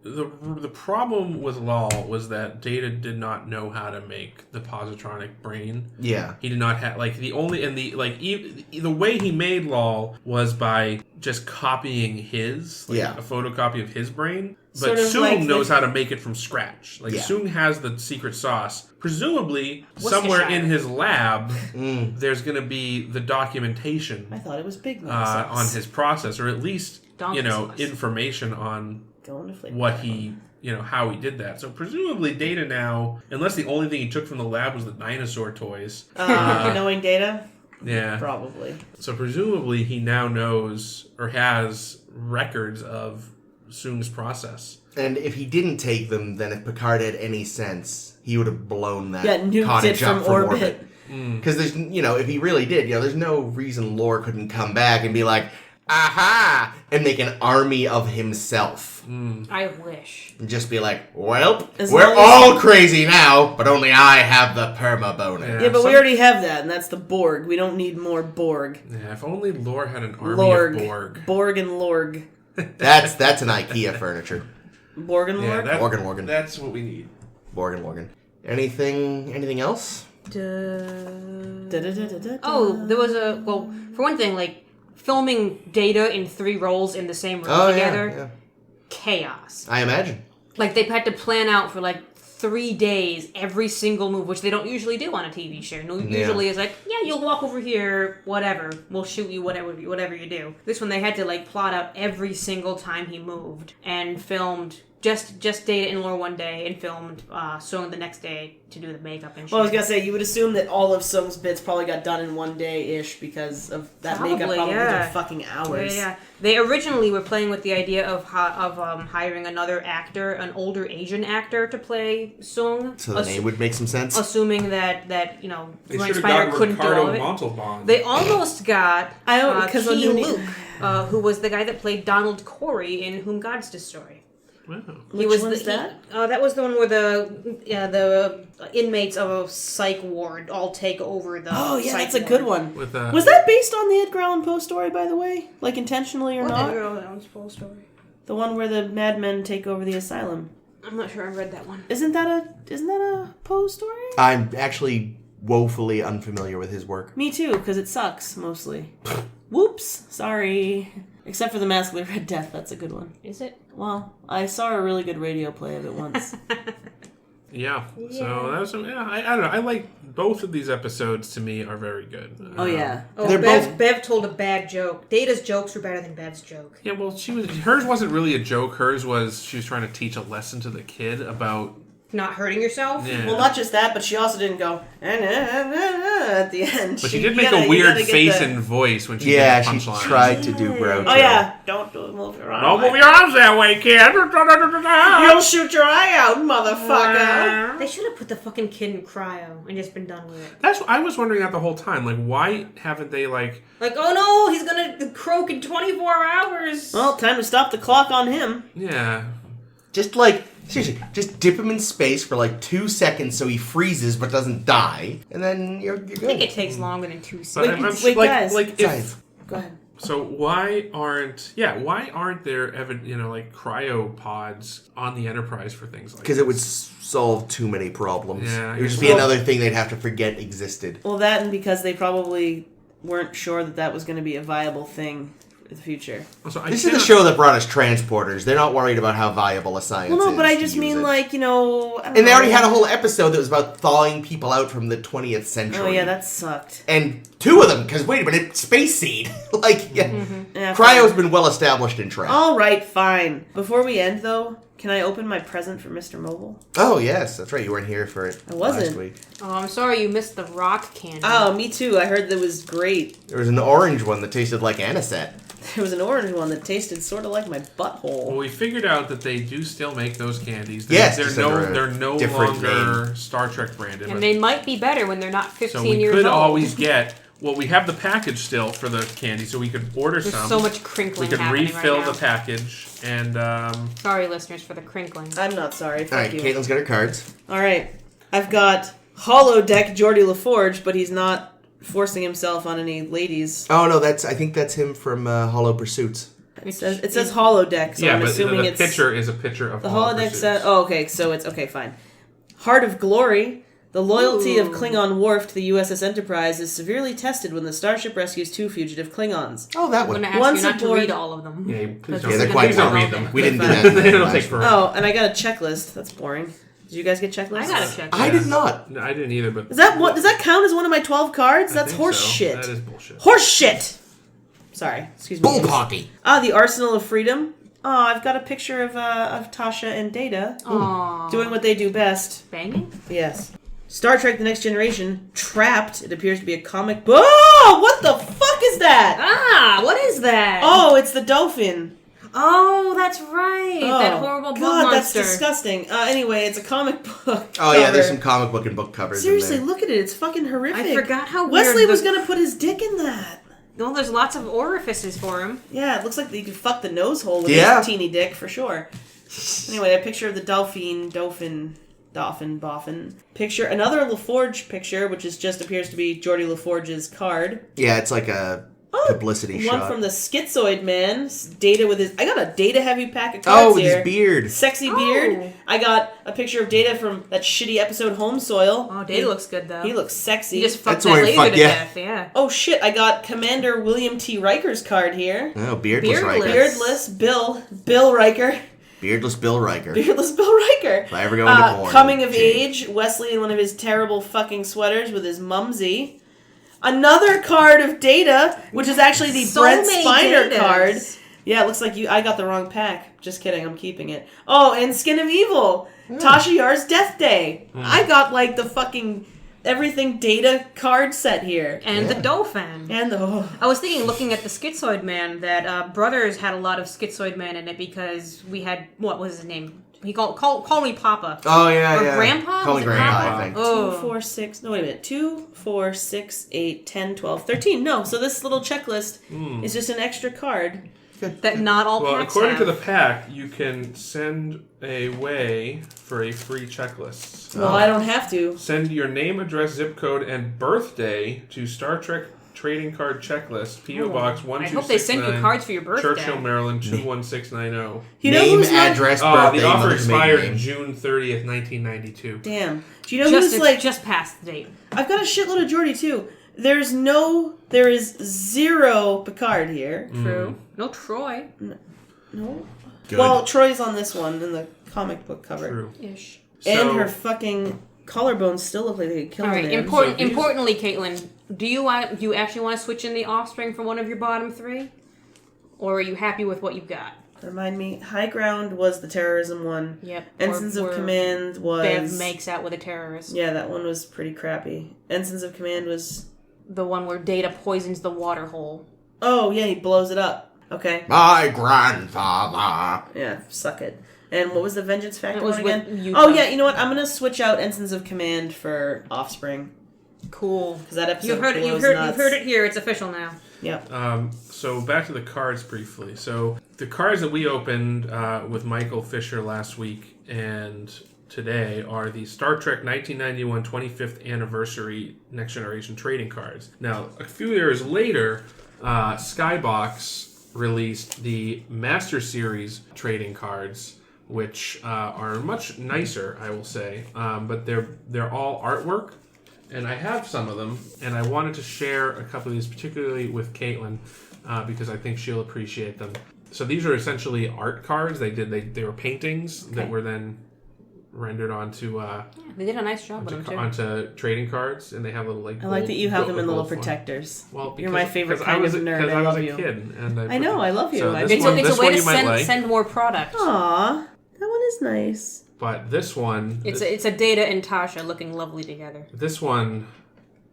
The problem with Lal was that Data did not know how to make the positronic brain. Yeah. He did not have the way he made Lal was by just copying his a photocopy of his brain. But Sort of Soong knows how to make it from scratch. Yeah. Soong has the secret sauce. Presumably, somewhere in his lab, there's going to be the documentation I thought it was Big Mac on sauce. his process, or at least Donkey sauce. information on Going to flavor. what he, how he did that. So presumably Data now, unless the only thing he took from the lab was the dinosaur toys. Knowing Data, Yeah. Probably. So presumably he now knows or has records of Soong's process. And if he didn't take them, then if Picard had any sense, he would have blown that nuked cottage it up from orbit. Because there's, if he really did, there's no reason Lore couldn't come back and be like, aha, and make an army of himself. I wish. And just be like, well, As we're long as- all crazy now, but only I have the perma boner. Yeah, but we already have that, and that's the Borg. We don't need more Borg. Yeah, if only Lore had an army Lorg. of Borg. Borg and Lorg. That's an IKEA furniture. Borg and Lorg? Organ. That's what we need. Borg and Lorgan. Anything else? Oh, there was for one thing, like, filming Data in 3 roles in the same room together, Yeah. chaos. I imagine. Like, they've had to plan out for, like, 3 days every single move, which they don't usually do on a TV show. Usually it's like, yeah, you'll walk over here, whatever. We'll shoot you, whatever you do. This one, they had to, like, plot out every single time he moved and filmed just Data and Lore one day and filmed Soong the next day to do the makeup and shit. Well, I was gonna say, you would assume that all of Soong's bits probably got done in one day-ish because of that makeup probably took fucking hours. Yeah. They originally were playing with the idea of hiring another actor, an older Asian actor, to play Soong. So the name would make some sense. Assuming that They Ryan should have Spider got couldn't do all Ricardo of it. Montalban. They almost got because Key Luke, who was the guy that played Donald Corey in Whom Gods Destroy. Wow. Which one's that? That was the one where the inmates of a psych ward all take over the. Oh yeah, psych that's a ward. good one. With, Was that based on the Edgar Allan Poe story, by the way? Like intentionally or What not? Edgar Allan Poe story? The one where the madmen take over the asylum. I'm not sure I read that one. Isn't that a Poe story? I'm actually woefully unfamiliar with his work. Me too, because it sucks mostly. Whoops, sorry. Except for the Mask of the Red Death, that's a good one. Is it? Well, I saw a really good radio play of it once. Yeah. So that was I don't know. I like both of these episodes. To me, are very good. Oh yeah. Oh, They're both- Bev told a bad joke. Data's jokes were better than Bev's joke. Yeah. Well, hers wasn't really a joke. Hers was she was trying to teach a lesson to the kid about. Not hurting yourself? Yeah. Well, not just that, but she also didn't go at the end. But she did make a weird face and voice when she did the she punchline. tried to do Groucho. Oh yeah, don't move your arm. Don't move your arms that way, kid. You'll shoot your eye out, motherfucker. They should have put the fucking kid in cryo and just been done with it. That's I was wondering that the whole time. Like, why haven't they like? Like, oh no, he's gonna croak in 24 hours. Well, time to stop the clock on him. Yeah. Just seriously, just dip him in space for 2 seconds so he freezes but doesn't die, and then you're good. I think it takes longer than 2 But seconds. Wait, guys. Like if Science. Go ahead. so, why aren't there cryopods on the Enterprise for things like? Because it would solve too many problems. Yeah, It would just well- be another thing they'd have to forget existed. Well, that and because they probably weren't sure that was going to be a viable thing for the future. Also, This is the show that brought us transporters. They're not worried about how viable a science is. Well, no, but I to just use mean it. I don't And they know. already had a whole episode that was about thawing people out from the 20th century. Oh yeah, that sucked. And 2 of them, because wait a minute, Space Seed. Yeah, Cryo's been well established in track. All right, fine. Before we end, though, can I open my present for Mr. Mobile? Oh, yes, that's right. You weren't here for it I wasn't. last week. Oh, I'm sorry you missed the rock candy. Oh, me too. I heard that was great. There was an orange one that tasted like anisette. There was an orange one that tasted sort of like my butthole. Well, we figured out that they do still make those candies. Yes, they're just under a they're no different longer Star Trek branded. and but- they might be better when they're not 15 so we years could old. always get. Well, we have the package still for the candy, so we could order There's some. so much crinkling We could happening refill right now. the package, and Sorry, listeners, for the crinkling. I'm not sorry. All Fuck right, you. Caitlin's got her cards. All right. I've got Holodeck Geordie LaForge, but he's not forcing himself on any ladies. Oh, no, I think that's him from Hollow Pursuits. It says Holodeck, so yeah, I'm but assuming the it's... picture is a picture of The Hollow holodeck Pursuits. says... Oh, okay, so it's... Okay, fine. Heart of Glory. The loyalty of Klingon Worf to the USS Enterprise is severely tested when the starship rescues 2 fugitive Klingons. Oh, that I'm one. going to ask Once you not to aboard- read all of them. Yeah, please That's don't. Yeah, they're gonna quite be long. so read them. long. We didn't do that. in the It'll last take one. forever. Oh, and I got a checklist. That's boring. Did you guys get checklists? I got to check. I did not. No, I didn't either, but Does that count as one of my 12 cards? I That's think horse so. shit. That is bullshit. Horse shit! Sorry, excuse me. Bullpocky. The Arsenal of Freedom. Oh, I've got a picture of Tasha and Data Aww. doing what they do best. Banging? Yes. Star Trek The Next Generation, Trapped. It appears to be a comic book. Oh, what the fuck is that? Ah, what is that? Oh, it's the dolphin. Oh, that's right. That horrible bug God, monster. that's disgusting. Anyway, it's a comic book Oh, yeah, cover. there's some comic book and book covers Seriously, in there. look at it. It's fucking horrific. I forgot how Wesley weird was going to put his dick in that. Well, there's lots of orifices for him. Yeah, it looks like you could fuck the nose hole with Yeah. his teeny dick, for sure. Anyway, a picture of the dolphin. Picture, another LaForge picture, which just appears to be Geordie LaForge's card. Yeah, it's like a publicity One shot. from the Schizoid Man. Data with his... I got a Data-heavy pack of cards with here. his beard. Sexy beard. I got a picture of Data from that shitty episode Home Soil. Oh, Data looks good, though. He looks sexy. He just fucked That's that where he laser fucked- to yeah. death, yeah. Oh shit, I got Commander William T. Riker's card here. Oh, beardless Beardless. Riker. Beardless Bill Riker. Beardless Bill Riker. Beardless Bill Riker. If I ever go into porn. Coming of Jake. age, Wesley in one of his terrible fucking sweaters with his mumsy. Another card of Data, which is actually the So Brent many Spiner Datas. card. Yeah, it looks like I got the wrong pack. Just kidding, I'm keeping it. Oh, and Skin of Evil. Tasha Yar's Death Day. I got like the fucking everything Data card set here. And the Dolphin. And the... I was thinking, looking at the Schizoid Man, that Brothers had a lot of Schizoid Man in it because we had, what was his name? He call me Papa. Oh, yeah, Or yeah. Grandpa? Call Was me it Grandpa, Grandpa? I think. Oh. 2, 4, 6... No, wait a minute. 2, 4, 6, 8, 10, 12, 13. No, so this little checklist is just an extra card. That not all Well, packs according to have. the pack, you can send away for a free checklist. Well, I don't have to. Send your name, address, zip code, and birthday to Star Trek Trading Card Checklist, P.O. Box I 1269. hope they send you cards for your birthday. Churchill, Maryland 21690. You know Name, who's not... address, birthday, The offer mother's maiden expired name. June 30th, 1992. Damn. Do you know who's like... just past the date. I've got a shitload of Geordie, too. There is 0 Picard here. True. No Troy. No. Good. Well, Troy's on this one in the comic book cover. True. Ish. And So- her fucking collarbones still look like they could kill All a right. man. So these- Importantly, Caitlin, do you actually want to switch in the offspring from one of your bottom three, or are you happy with what you've got? Remind me, High Ground was the terrorism one. Yep. Ensigns of Command was... Bev makes out with a terrorist. Yeah, that one was pretty crappy. Ensigns of Command was... The one where Data poisons the water hole. Oh, yeah, he blows it up. Okay. My grandfather. Yeah, suck it. And what was the Vengeance Factor That was one with again? Utah. Oh, yeah, you know what? I'm going to switch out Ensigns of Command for Offspring. Cool. Because that episode You've heard it. blows You've nuts. heard it here. It's official now. Yep. So back to the cards briefly. So the cards that we opened with Michael Fisher last week and today are the Star Trek 1991 25th Anniversary Next Generation trading cards. Now, a few years later, Skybox released the Master Series trading cards, which are much nicer, I will say. But they're all artwork. And I have some of them, and I wanted to share a couple of these, particularly with Caitlin, because I think she'll appreciate them. So these are essentially art cards. They were paintings that were then rendered onto They did a nice job with them too. onto trading cards, and they have little like. I like that you have them in little gold foil. protectors. Well, You're my favorite because I kind was of nerd. Because I I was love a you. kid, and I know, I love you. So I- this It's one, a this way one to you might like, send more product. Aw, that one is nice. but this one, It's a Data and Tasha looking lovely together. this one,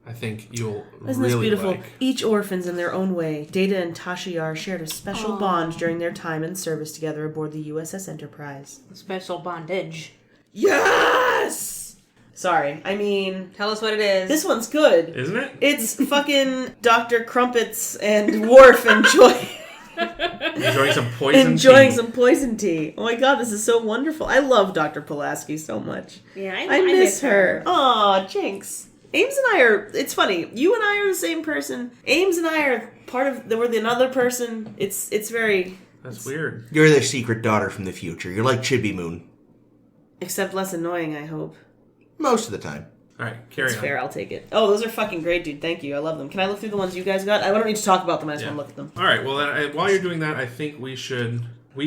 I think you'll Isn't really this beautiful? like. Each orphans in their own way. Data and Tasha Yar shared a special bond during their time in service together aboard the USS Enterprise. Special bondage. Yes! Sorry, I mean, Tell us what it is. this one's good. Isn't it? It's fucking Dr. Crumpets and Worf Enjoying some poison enjoying tea. some poison tea. Oh my god, this is so wonderful. I love Dr. Pulaski so much. Yeah, I miss her. Aw, Jinx. Ames and I are, it's funny, you and I are the same person. Ames and I are part of, we're the another person. It's very, That's weird. You're their secret daughter from the future. You're like Chibi Moon. except less annoying, I hope. Most of the time. All right, carry It's on. fair, I'll take it. Oh, those are fucking great, dude. Thank you. I love them. Can I look through the ones you guys got? I don't need to talk about them. I just want to look at them. All right. Well, then, while you're doing that, I think we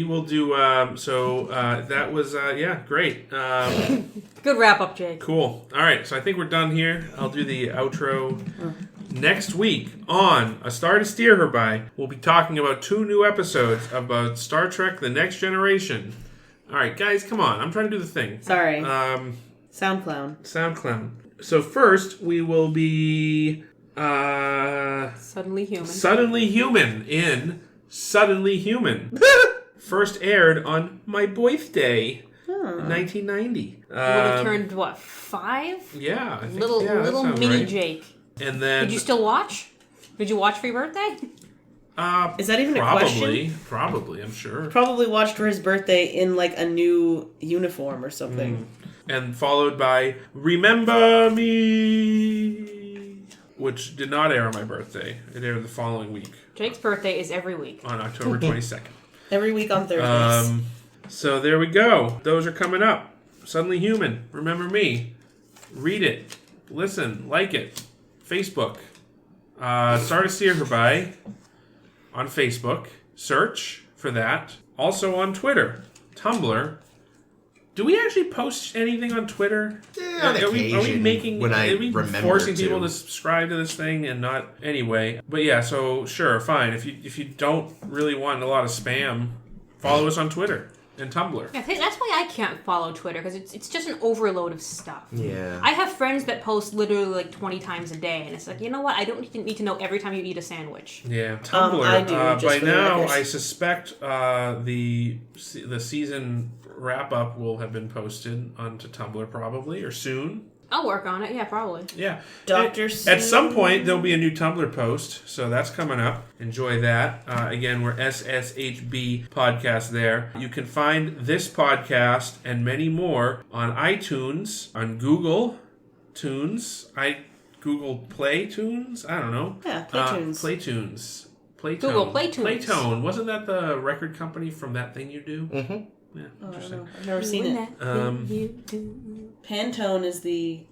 will do. That was great. Good wrap up, Jake. Cool. All right. So I think we're done here. I'll do the outro. Next week on A Star to Steer Her By, we'll be talking about 2 new episodes about Star Trek: The Next Generation. All right, guys, come on. I'm trying to do the thing. Sorry. SoundCloud. SoundClown. So first, we will be Suddenly Human. Suddenly Human in Suddenly Human. First aired on my birthday in 1990. You would have turned, what, 5? Yeah, I think Little that sounds mini right. Jake. And then... Did you still watch? Did you watch for your birthday? Is that even a question? Probably, I'm sure. Probably watched for his birthday in like a new uniform or something. And followed by Remember Me, which did not air on my birthday. It aired the following week Jake's birthday is every week. on October 22nd. Every week on Thursdays. So there we go. Those are coming up. Suddenly Human. Remember Me. Read it. Listen. Like it. Facebook. Start a Seerby on Facebook. Search for that. Also on Twitter. Tumblr. Do we actually post anything on Twitter? Yeah, on are we occasion, making? when I are we remember forcing to. people to subscribe to this thing and not anyway? But yeah, so sure, fine. If you don't really want a lot of spam, follow us on Twitter and Tumblr. Yeah, that's why I can't follow Twitter, because it's just an overload of stuff. Yeah. I have friends that post literally like 20 times a day, and it's like, you know what? I don't need to know every time you eat a sandwich. Yeah, Tumblr. I do, just by for the now, record. I suspect the season wrap up will have been posted onto Tumblr probably or soon. I'll work on it. Yeah, probably. Yeah. Dr. At some point, there'll be a new Tumblr post, so that's coming up. Enjoy that. Again, we're SSHB Podcast there. You can find this podcast and many more on iTunes, on Google Tunes, Google Play Tunes? I don't know. Yeah, Playtunes. Playtunes. Playtone. Google Playtunes. Playtone. Wasn't that the record company from That Thing You Do? Mm-hmm. Yeah, Oh, I don't interesting. know. I've never seen it. Pantone is the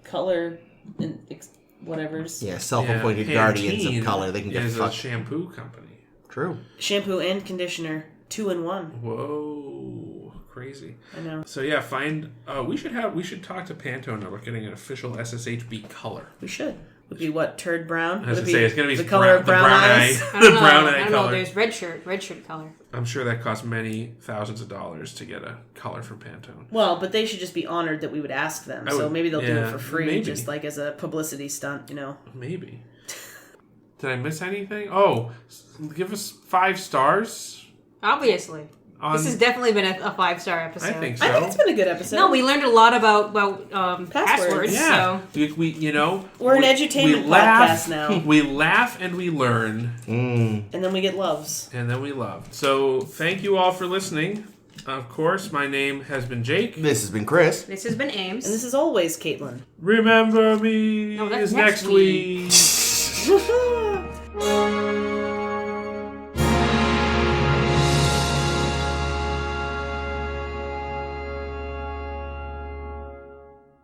color and whatever's. Yeah, self-appointed guardians Pantene of color. They can get is a fucked. shampoo company. True. Shampoo and conditioner, 2 in 1. Whoa, crazy. I know. So yeah, we should talk to Pantone about getting an official SSHB color. We should. Would be what? Turd brown? I was Would gonna say it's gonna be the color of the brown eyes. I the don't know. brown I eye don't know. color. There's red shirt color. I'm sure that costs many thousands of dollars to get a color from Pantone. Well, but they should just be honored that we would ask them. So maybe they'll do it for free, maybe. just like as a publicity stunt, Maybe. Did I miss anything? Oh, give us 5 stars. Obviously. This has definitely been a 5-star episode. I think so. I think it's been a good episode. No, we learned a lot about passwords. Yeah, So. We're an edutainment podcast now. We laugh and we learn. And then we get loves. And then we love. So thank you all for listening. Of course, my name has been Jake. This has been Chris. This has been Ames. And this is always Caitlin. Remember Me No, that's is next next week.